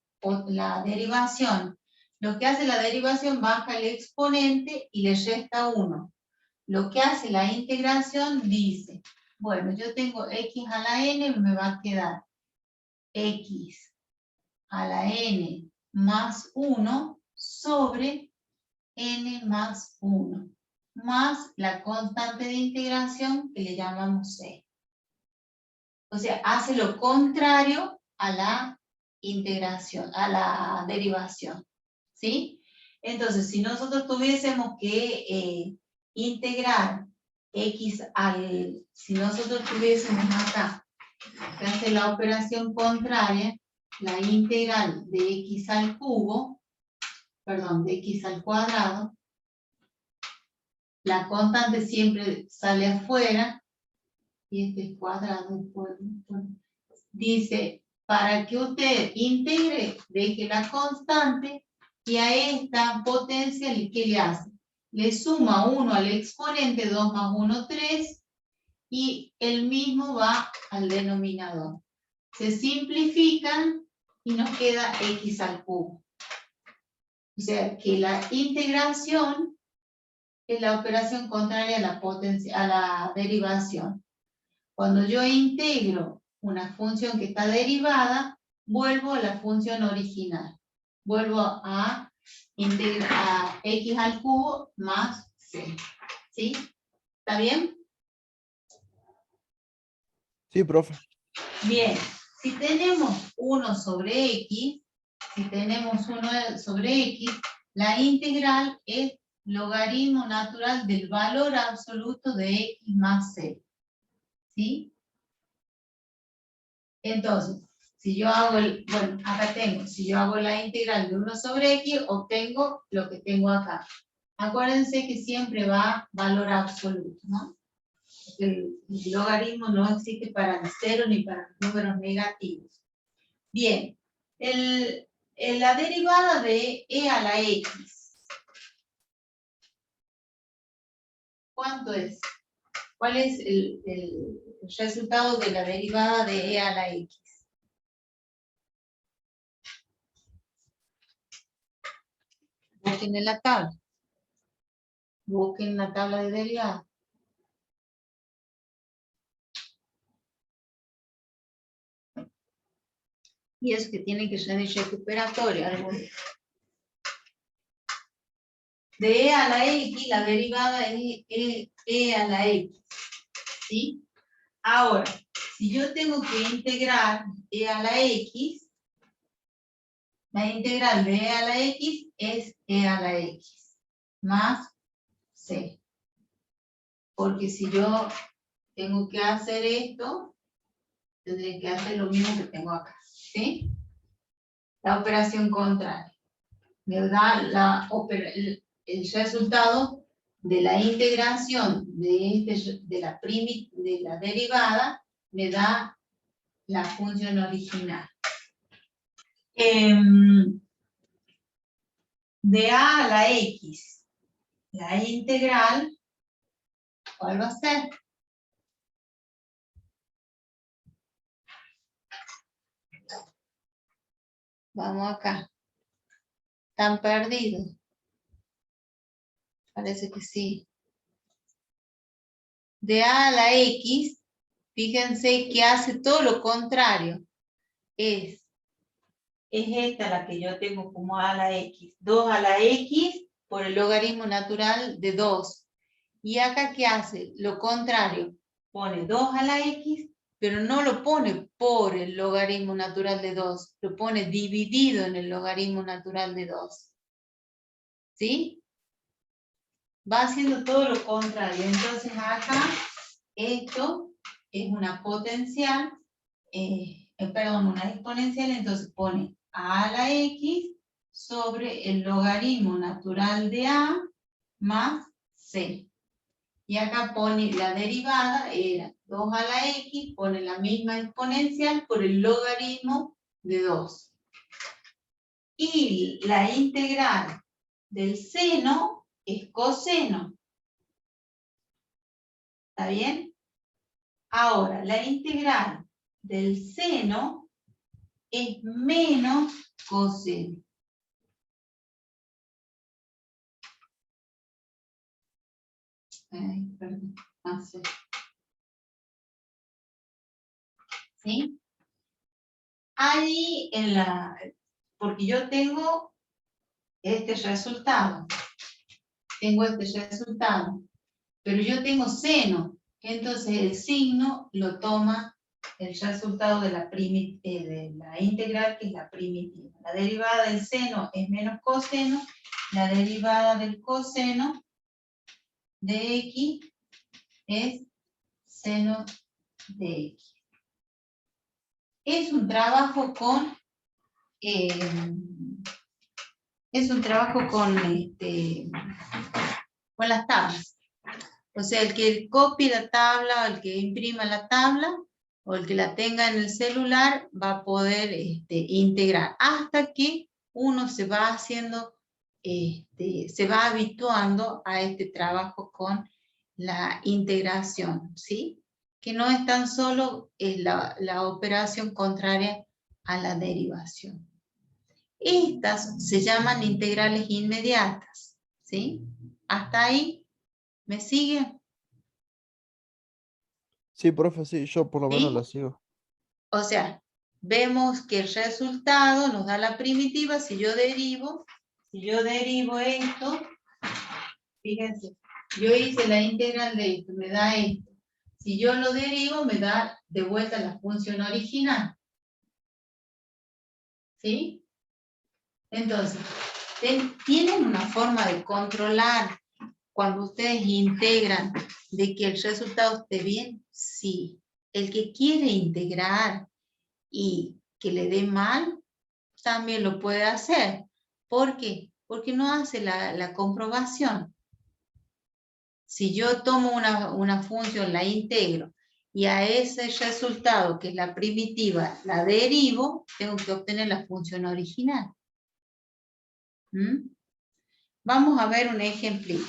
derivación. Lo que hace la derivación baja el exponente y le resta 1. Lo que hace la integración dice, bueno, yo tengo x a la n, me va a quedar x a la n más 1 sobre n más 1, más la constante de integración que le llamamos c. O sea, hace lo contrario a la integración, a la derivación, ¿sí? Entonces, si nosotros tuviésemos que integrar x si nosotros tuviésemos acá que hacer la operación contraria, la integral de x al cubo, perdón, de x al cuadrado, la constante siempre sale afuera, y este es cuadrado, dice, para que usted integre, deje la constante, y a esta potencia, ¿qué le hace? Le suma 1 al exponente, 2 más 1, 3, y el mismo va al denominador. Se simplifican y nos queda x al cubo. O sea que la integración es la operación contraria a a la derivación. Cuando yo integro una función que está derivada, vuelvo a la función original. Vuelvo a integrar a x al cubo más c. ¿Sí? ¿Está bien? Sí, profe. Bien. Si tenemos 1 sobre x, la integral es logaritmo natural del valor absoluto de x más c. ¿Sí? Entonces, si yo hago acá tengo, si yo hago la integral de 1 sobre x, obtengo lo que tengo acá. Acuérdense que siempre va valor absoluto, ¿no? El logaritmo no existe para el cero ni para los números negativos. Bien, la derivada de e a la x. ¿Cuánto es? ¿Cuál es el resultado de la derivada de e a la x? Busquen en la tabla. Busquen la tabla de derivada. Y eso que tiene que ser recuperatorio. De e a la x, la derivada es e a la x. ¿Sí? Ahora, si yo tengo que integrar e a la x, la integral de e a la x es e a la x más c. Porque si yo tengo que hacer esto, tendré que hacer lo mismo que tengo acá. ¿Sí? La operación contraria. Me da el resultado de la integración de la derivada, me da la función original. De a a la x, la integral, ¿cuál va a ser? Vamos acá. ¿Están perdidos? Parece que sí. De a la x, fíjense que hace todo lo contrario. Es esta la que yo tengo como a la x. 2 a la x por el logaritmo natural de 2. Y acá, ¿qué hace? Lo contrario. Pone 2 a la x, pero no lo pone por el logaritmo natural de 2. Lo pone dividido en el logaritmo natural de 2. ¿Sí? Va haciendo todo lo contrario. Entonces acá, esto es una potencial, una exponencial, entonces pone a la x sobre el logaritmo natural de a más c. Y acá pone la derivada, era 2 a la x, pone la misma exponencial por el logaritmo de 2. Y la integral del seno es coseno. ¿Está bien? Ahora, la integral del seno es menos coseno. Ay, perdón. Así. ¿Sí? Ahí porque yo tengo este resultado. Pero yo tengo seno. Entonces el signo lo toma el resultado de la integral, que es la primitiva. La derivada del seno es menos coseno. La derivada del coseno de x es seno de x. Es un trabajo con con las tablas. O sea, el que copie la tabla, o el que imprima la tabla, o el que la tenga en el celular, va a poder integrar, hasta que uno se va haciendo, se va habituando a este trabajo con la integración, ¿sí? Que no es tan solo la operación contraria a la derivación. Estas se llaman integrales inmediatas, ¿sí? ¿Hasta ahí me siguen? Sí, profe, sí, yo por lo menos la ¿Sí? sigo. O sea, vemos que el resultado nos da la primitiva. Si yo derivo esto, fíjense, yo hice la integral de esto, me da esto. Si yo lo derivo, me da de vuelta la función original. ¿Sí? Entonces, tienen una forma de controlar cuando ustedes integran de que el resultado esté bien. Sí. El que quiere integrar y que le dé mal, también lo puede hacer. ¿Por qué? Porque no hace la comprobación. Si yo tomo una función, la integro, y a ese resultado, que es la primitiva, la derivo, tengo que obtener la función original. ¿Mm? Vamos a ver un ejemplito.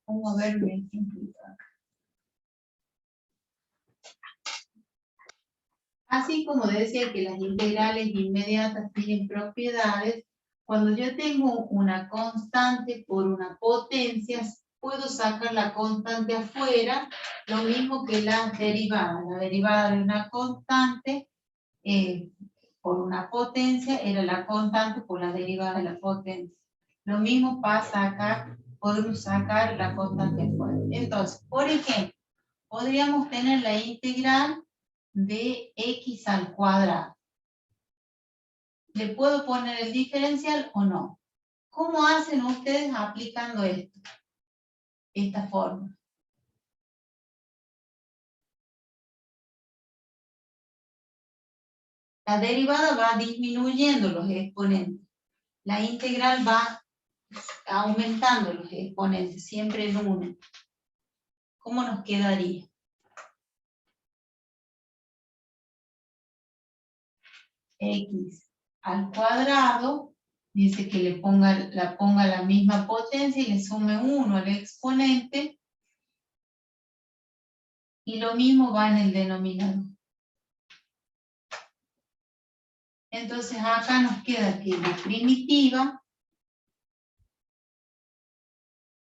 Vamos a ver un ejemplito. Así como decía que las integrales inmediatas tienen propiedades, cuando yo tengo una constante por una potencia, puedo sacar la constante afuera, lo mismo que las derivadas. La derivada de una constante por una potencia era la constante por la derivada de la potencia. Lo mismo pasa acá, podemos sacar la constante afuera. Entonces, por ejemplo, podríamos tener la integral de x al cuadrado. ¿Le puedo poner el diferencial o no? ¿Cómo hacen ustedes aplicando esto? Esta forma. La derivada va disminuyendo los exponentes. La integral va aumentando los exponentes, siempre en 1. ¿Cómo nos quedaría? X al cuadrado, dice que le ponga la misma potencia y le sume 1 al exponente, y lo mismo va en el denominador. Entonces acá nos queda que la primitiva,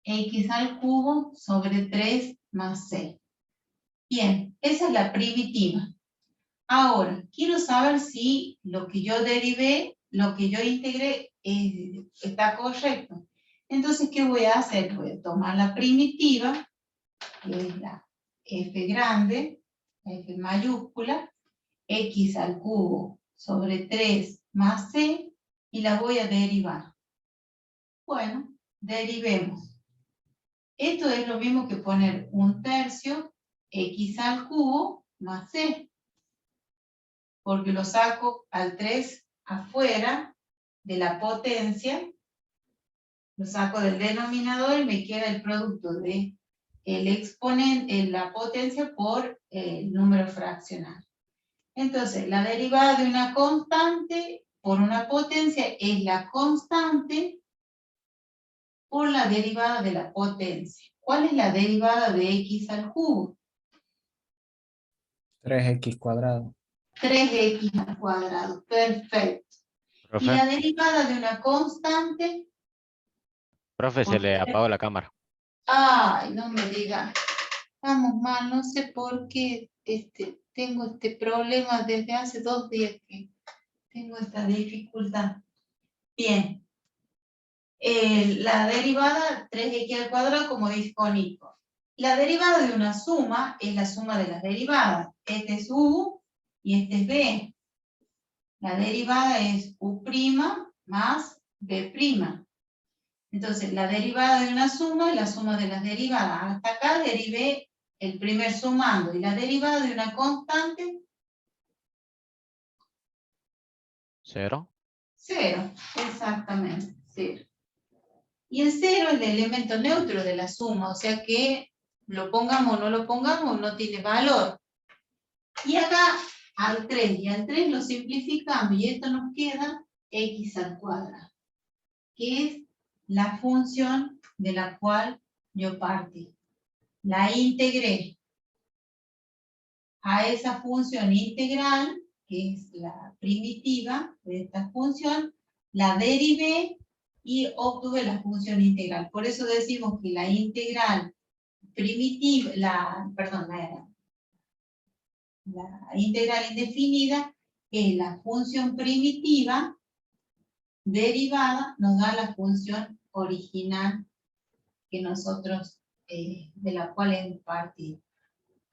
x al cubo sobre 3 más c. Bien, esa es la primitiva. Ahora, quiero saber si lo que yo derivé, lo que yo integré, está correcto. Entonces, ¿qué voy a hacer? Voy a tomar la primitiva, que es la f grande, la f mayúscula, x al cubo sobre 3 más c, y la voy a derivar. Bueno, derivemos. Esto es lo mismo que poner 1/3 x al cubo más c, porque lo saco al 3 afuera de la potencia, lo saco del denominador y me queda el producto de el exponente, la potencia por el número fraccional. Entonces, la derivada de una constante por una potencia es la constante por la derivada de la potencia. ¿Cuál es la derivada de x al cubo? 3x cuadrado. 3x al cuadrado, perfecto. Y Profe, la derivada de una constante... profe, se le apagó la cámara. Ay, no me diga. Vamos mal, no sé por qué tengo este problema desde hace 2 días que tengo esta dificultad. Bien. La derivada 3x al cuadrado, como dijo Nico. La derivada de una suma es la suma de las derivadas. Este es u y este es b. La derivada es u' más b'. Entonces, la derivada de una suma es la suma de las derivadas. Hasta acá derivé el primer sumando. Y la derivada de una constante, 0. 0. Exactamente, 0. Y el 0 es el elemento neutro de la suma, o sea que lo pongamos o no lo pongamos, no tiene valor. Y acá al 3 y al 3 lo simplificamos y esto nos queda x al cuadrado, que es la función de la cual yo partí. La integré a esa función integral, que es la primitiva de esta función, la derivé y obtuve la función integral. Por eso decimos que la integral primitiva, la integral indefinida es la función primitiva derivada, nos da la función original que nosotros, de la cual hemos partido.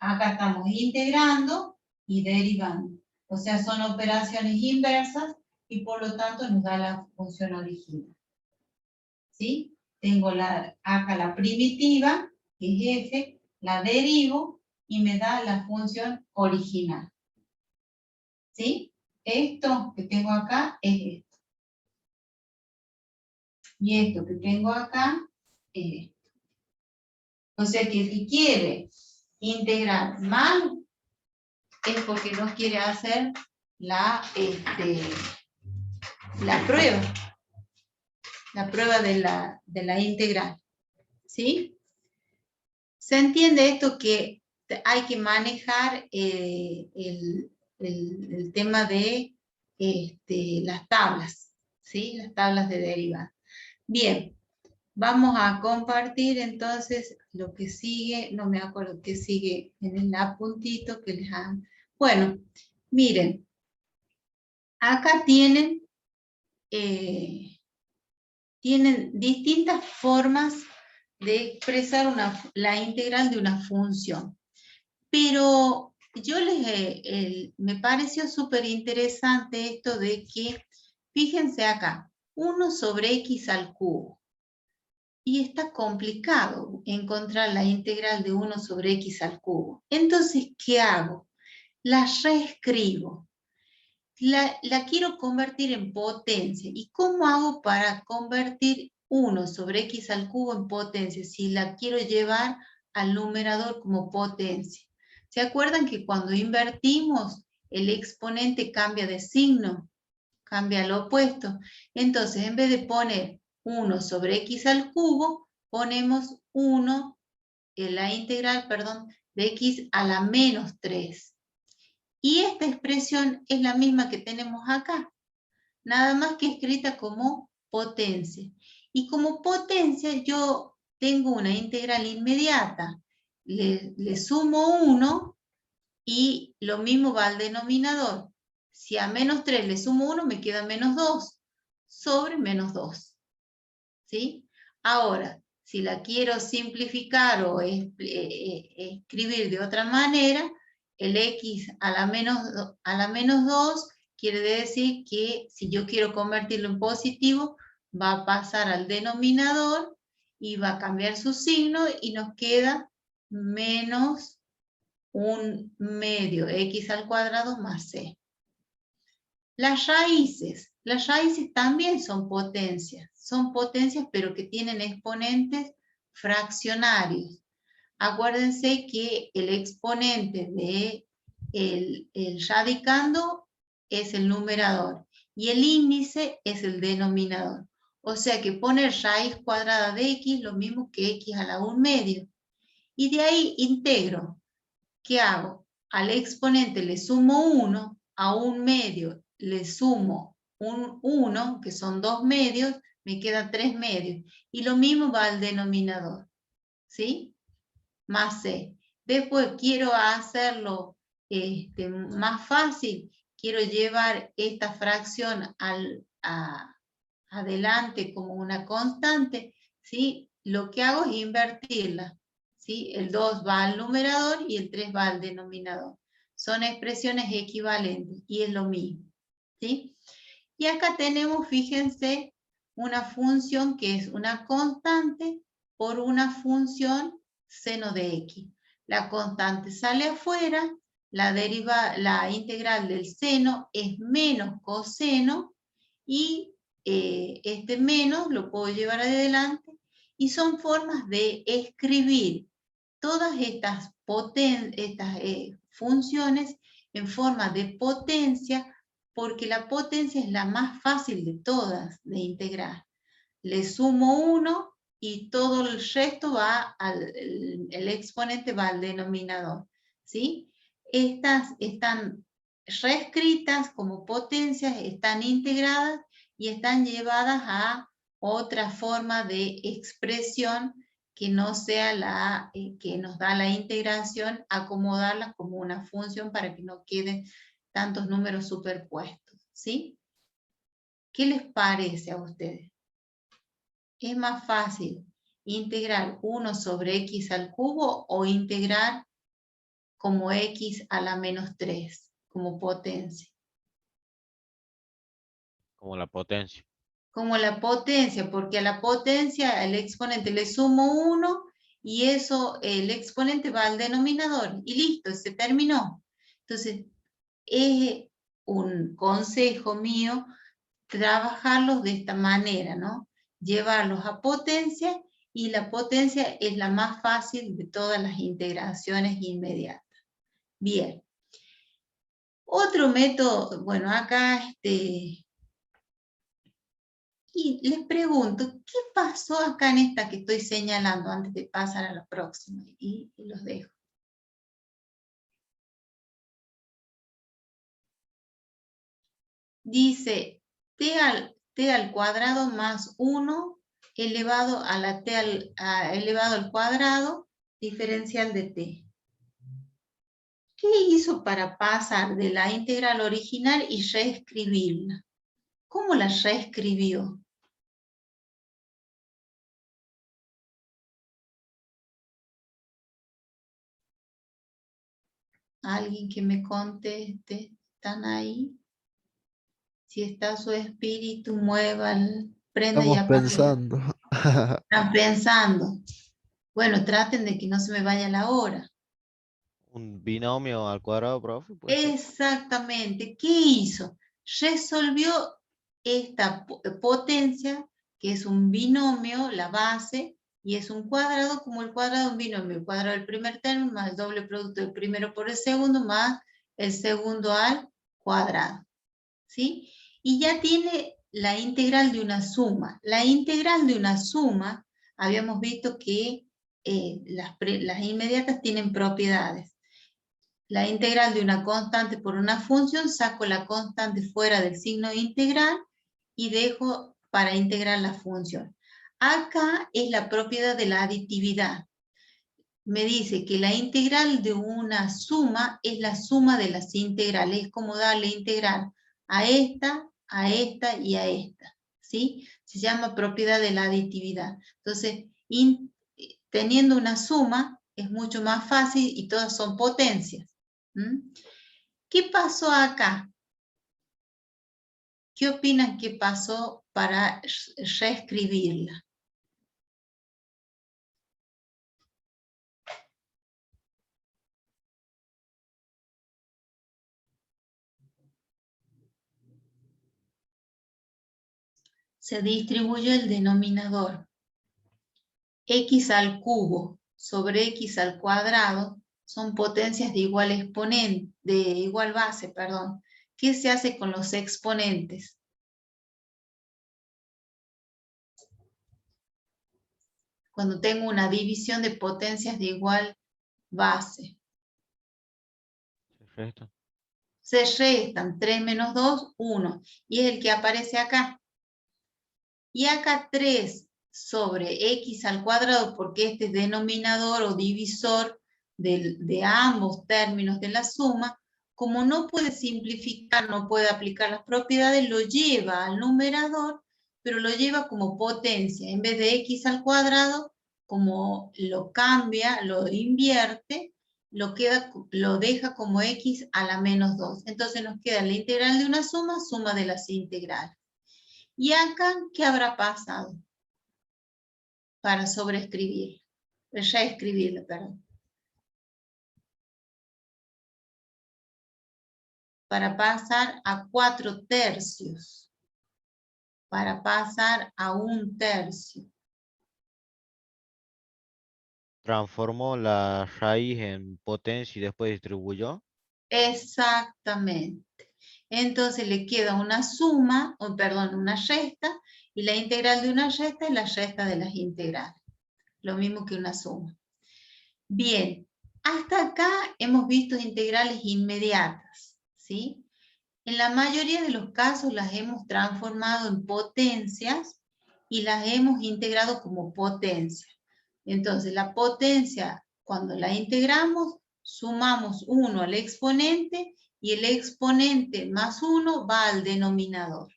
Acá estamos integrando y derivando. O sea, son operaciones inversas y por lo tanto nos da la función original. ¿Sí? Tengo acá la primitiva, que es f, la derivo y me da la función original. ¿Sí? Esto que tengo acá es esto. Y esto que tengo acá es esto. O sea que si quiere integrar mal, es porque no quiere hacer la prueba de la integral. ¿Sí? ¿Se entiende esto que hay que manejar el tema de las tablas? ¿Sí? Las tablas de derivada. Bien, vamos a compartir entonces lo que sigue, no me acuerdo qué sigue en el apuntito que les hagan. Bueno, miren, acá tienen distintas formas de expresar la integral de una función. Pero yo me pareció súper interesante esto de que, fíjense acá, 1 sobre x al cubo. Y está complicado encontrar la integral de 1 sobre x al cubo. Entonces, ¿qué hago? La reescribo. La quiero convertir en potencia. ¿Y cómo hago para convertir 1 sobre x al cubo en potencia? Si la quiero llevar al numerador como potencia. ¿Se acuerdan que cuando invertimos el exponente cambia de signo? Cambia al opuesto. Entonces, en vez de poner 1 sobre x al cubo, ponemos 1, la integral, perdón, de x a la menos 3. Y esta expresión es la misma que tenemos acá, nada más que escrita como potencia. Y como potencia yo tengo una integral inmediata. Le sumo 1 y lo mismo va al denominador. Si a menos 3 le sumo 1, me queda menos 2 sobre menos 2. ¿Sí? Ahora, si la quiero simplificar o escribir de otra manera, el x a la menos 2 quiere decir que si yo quiero convertirlo en positivo, va a pasar al denominador y va a cambiar su signo y nos queda menos 1 medio x al cuadrado más c. Las raíces también son potencias pero que tienen exponentes fraccionarios. Acuérdense que el exponente de el radicando es el numerador y el índice es el denominador. O sea que poner raíz cuadrada de x lo mismo que x a la 1 medio. Y de ahí integro. ¿Qué hago? Al exponente le sumo 1, a 1 medio le sumo un 1, que son 2 medios, me queda 3 medios. Y lo mismo va al denominador, ¿sí? Más c. Después quiero hacerlo más fácil, quiero llevar esta fracción adelante como una constante, ¿sí? Lo que hago es invertirla. ¿Sí? El 2 va al numerador y el 3 va al denominador. Son expresiones equivalentes y es lo mismo. ¿Sí? Y acá tenemos, fíjense, una función que es una constante por una función seno de x. La constante sale afuera, la integral del seno es menos coseno y este menos lo puedo llevar adelante y son formas de escribir todas estas funciones en forma de potencia, porque la potencia es la más fácil de todas de integrar. Le sumo 1 y todo el resto va el exponente va al denominador. ¿Sí? Estas están reescritas como potencias, están integradas y están llevadas a otra forma de expresión que no sea la que nos da la integración, acomodarlas como una función para que no queden tantos números superpuestos, ¿sí? ¿Qué les parece a ustedes? ¿Es más fácil integrar 1 sobre x al cubo o integrar como x a la menos 3 como potencia? Como la potencia. Como la potencia, porque a la potencia el exponente le sumo 1 y eso, el exponente va al denominador y listo, se terminó. Entonces, es un consejo mío trabajarlos de esta manera, ¿no? Llevarlos a potencia y la potencia es la más fácil de todas las integraciones inmediatas. Bien. Otro método, bueno, acá y les pregunto, ¿qué pasó acá en esta que estoy señalando antes de pasar a la próxima? Y los dejo. Dice t al cuadrado más 1 elevado a la elevado al cuadrado diferencial de t. ¿Qué hizo para pasar de la integral original y reescribirla? ¿Cómo la reescribió? ¿Alguien que me conteste? ¿Están ahí? Si está su espíritu, muevan, prenda y Estamos apague. pensando. Están pensando. Bueno, traten de que no se me vaya la hora. Un binomio al cuadrado, profe. Pues. Exactamente. ¿Qué hizo? Resolvió esta potencia, que es un binomio, la base, y es un cuadrado como el cuadrado de un binomio. El cuadrado del primer término más el doble producto del primero por el segundo más el segundo al cuadrado. ¿Sí? Y ya tiene la integral de una suma. La integral de una suma, habíamos visto que las inmediatas tienen propiedades. La integral de una constante por una función, saco la constante fuera del signo integral y dejo para integrar la función. Acá es la propiedad de la aditividad. Me dice que la integral de una suma es la suma de las integrales. Es como darle integral a esta y a esta. ¿Sí? Se llama propiedad de la aditividad. Entonces, teniendo una suma es mucho más fácil y todas son potencias. ¿Mm? ¿Qué pasó acá? ¿Qué opinan que pasó para reescribirla? Se distribuyó el denominador. X al cubo sobre X al cuadrado son potencias de igual exponente, de igual base, perdón. ¿Qué se hace con los exponentes? Cuando tengo una división de potencias de igual base. Se resta. Se restan 3 menos 2, 1. Y es el que aparece acá. Y acá 3 sobre X al cuadrado, porque este es denominador o divisor de ambos términos de la suma, como no puede simplificar, no puede aplicar las propiedades, lo lleva al numerador, pero lo lleva como potencia. En vez de X al cuadrado, como lo cambia, lo invierte, lo deja como X a la menos 2. Entonces nos queda la integral de una suma, suma de las integrales. ¿Y acá qué habrá pasado? Para sobreescribir, reescribirlo, perdón. Para pasar a 4/3. Para pasar a 1/3. Transformó la raíz en potencia y después distribuyó. Exactamente. Entonces le queda una suma, o perdón, una resta, y la integral de una resta es la resta de las integrales. Lo mismo que una suma. Bien, Hasta acá hemos visto integrales inmediatas, ¿sí? En la mayoría de los casos las hemos transformado en potencias y las hemos integrado como potencia. Entonces, la potencia, cuando la integramos, sumamos 1 al exponente y el exponente más 1 va al denominador.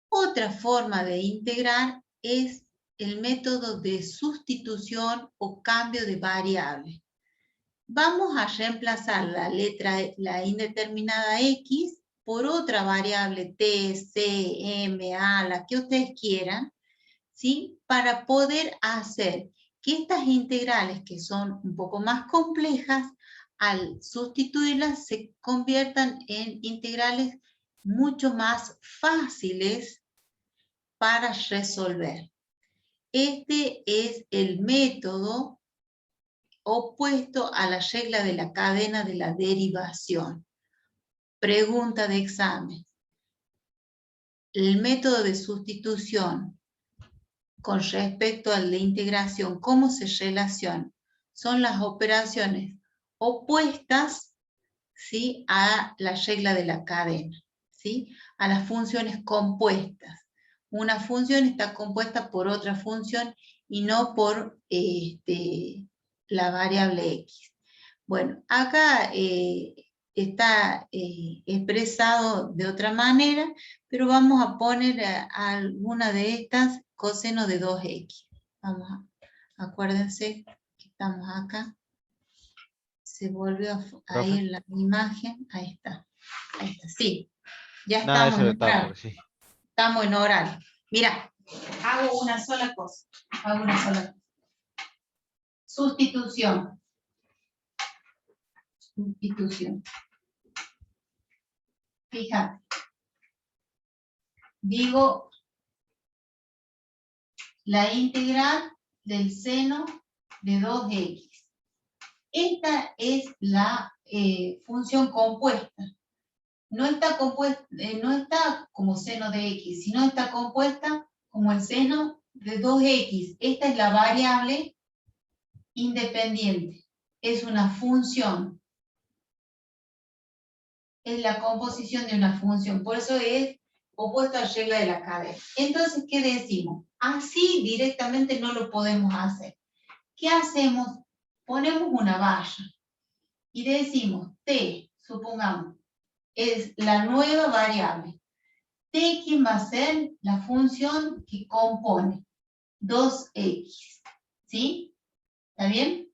Otra forma de integrar es el método de sustitución o cambio de variable. Vamos a reemplazar la indeterminada x por otra variable t, c, m, a, la que ustedes quieran, ¿sí? Para poder hacer que estas integrales, que son un poco más complejas, al sustituirlas se conviertan en integrales mucho más fáciles para resolver. Este es el método opuesto a la regla de la cadena de la derivación. Pregunta de examen. El método de sustitución con respecto al de integración, ¿cómo se relaciona? Son las operaciones opuestas, ¿sí?, a la regla de la cadena, ¿sí?, a las funciones compuestas. Una función está compuesta por otra función y no por la variable x. Bueno, acá está expresado de otra manera, pero vamos a poner alguna de estas coseno de 2x. Acuérdense que estamos acá. Se volvió a ir la imagen. Ahí está. Ahí está. Sí, ya Nada, estamos eso en lo estaba horario. por sí. Estamos en horario. Mira, hago una sola cosa. Sustitución. Fíjate. Digo la integral del seno de 2x. Esta es la función compuesta. No está como seno de x, sino está compuesta como el seno de 2x. Esta es la variable independiente. Es una función. Es la composición de una función. Por eso es opuesto a la regla de la cadena. Entonces, ¿qué decimos? Así directamente no lo podemos hacer. ¿Qué hacemos? Ponemos una valla y decimos t, supongamos, es la nueva variable. T, ¿quién va a ser? La función que compone 2x. ¿Sí? ¿Está bien?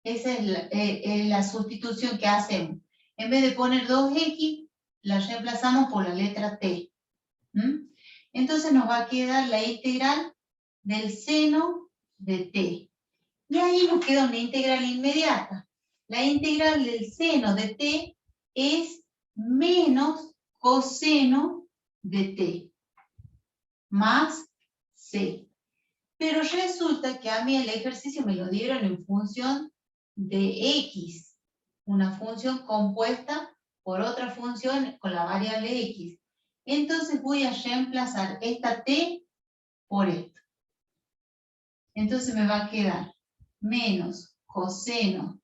Esa es la sustitución que hacemos. En vez de poner 2x, la reemplazamos por la letra t. Entonces nos va a quedar la integral del seno de t. Y ahí nos queda una integral inmediata. La integral del seno de t es menos coseno de t, más c. Pero resulta que a mí el ejercicio me lo dieron en función de x, una función compuesta por otra función con la variable x. Entonces voy a reemplazar esta t por esto. Entonces me va a quedar menos coseno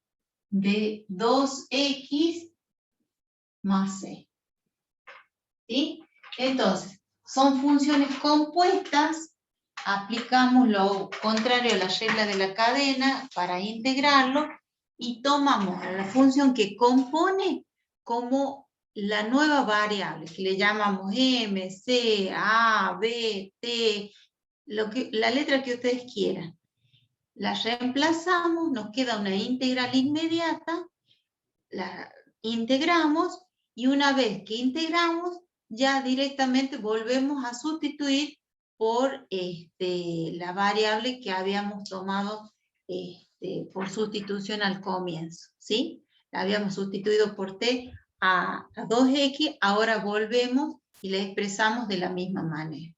de 2x más c. ¿Sí? Entonces, son funciones compuestas, aplicamos lo contrario a la regla de la cadena para integrarlo y tomamos a la función que compone como la nueva variable, que le llamamos m, c, a, b, t, la letra que ustedes quieran. La reemplazamos, nos queda una integral inmediata, la integramos y una vez que integramos ya directamente volvemos a sustituir por la variable que habíamos tomado por sustitución al comienzo, ¿sí? La habíamos sustituido por t a 2x, ahora volvemos y la expresamos de la misma manera.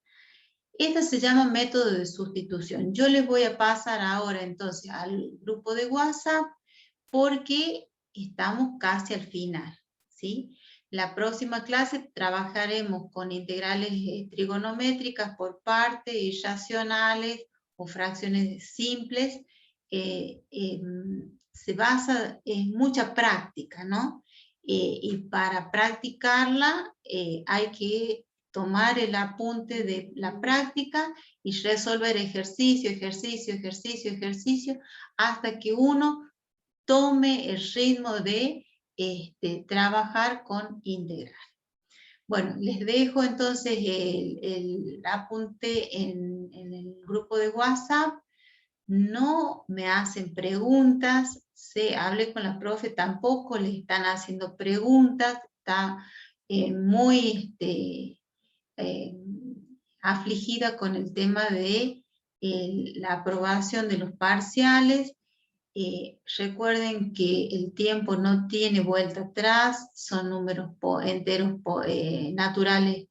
Esta se llama método de sustitución. Yo les voy a pasar ahora entonces al grupo de WhatsApp porque estamos casi al final, ¿sí? La próxima clase trabajaremos con integrales trigonométricas por parte, irracionales o fracciones simples se basa en mucha práctica, ¿no? Y para practicarla hay que tomar el apunte de la práctica y resolver ejercicio, ejercicio, ejercicio, ejercicio, hasta que uno tome el ritmo de trabajar con integral. Bueno, les dejo entonces el apunte en el grupo de WhatsApp. No me hacen preguntas, hablé con la profe, tampoco le están haciendo preguntas, está muy afligida con el tema de la aprobación de los parciales. Recuerden que el tiempo no tiene vuelta atrás, son números enteros naturales,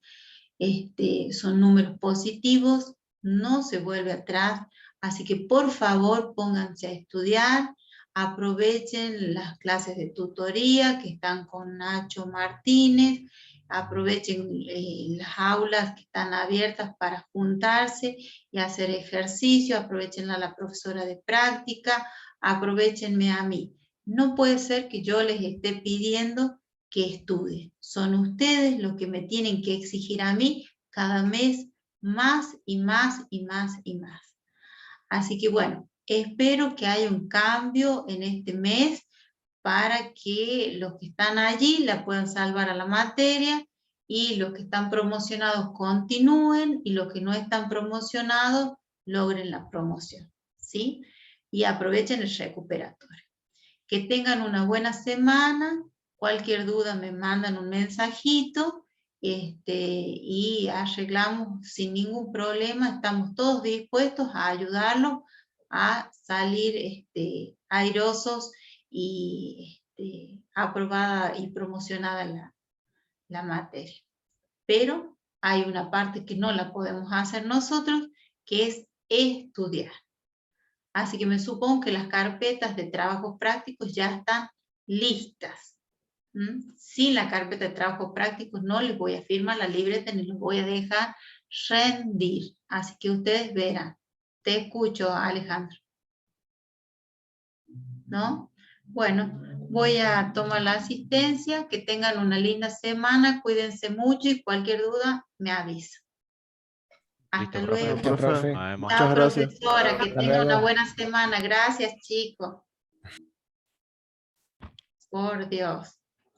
son números positivos, no se vuelve atrás, así que por favor pónganse a estudiar, aprovechen las clases de tutoría que están con Nacho Martínez, aprovechen las aulas que están abiertas para juntarse y hacer ejercicio, aprovechen a la profesora de práctica, aprovechenme a mí. No puede ser que yo les esté pidiendo que estudien. Son ustedes los que me tienen que exigir a mí cada mes más y más y más y más. Así que bueno, espero que haya un cambio en este mes para que los que están allí la puedan salvar a la materia y los que están promocionados continúen y los que no están promocionados logren la promoción, ¿sí? Y aprovechen el recuperatorio. Que tengan una buena semana. Cualquier duda me mandan un mensajito y arreglamos sin ningún problema. Estamos todos dispuestos a ayudarlos a salir airosos y aprobada y promocionada la materia. Pero hay una parte que no la podemos hacer nosotros, que es estudiar. Así que me supongo que las carpetas de trabajos prácticos ya están listas. Sin la carpeta de trabajos prácticos no les voy a firmar la libreta ni los voy a dejar rendir. Así que ustedes verán. Te escucho, Alejandro. ¿No? Bueno, voy a tomar la asistencia. Que tengan una linda semana. Cuídense mucho y cualquier duda me avisa. Hasta Listo, profe. luego. Listo, profe. Nos vemos. Muchas Chao, gracias. profesora. Que Hasta tengan una luego. buena semana. Gracias, chicos. Por Dios.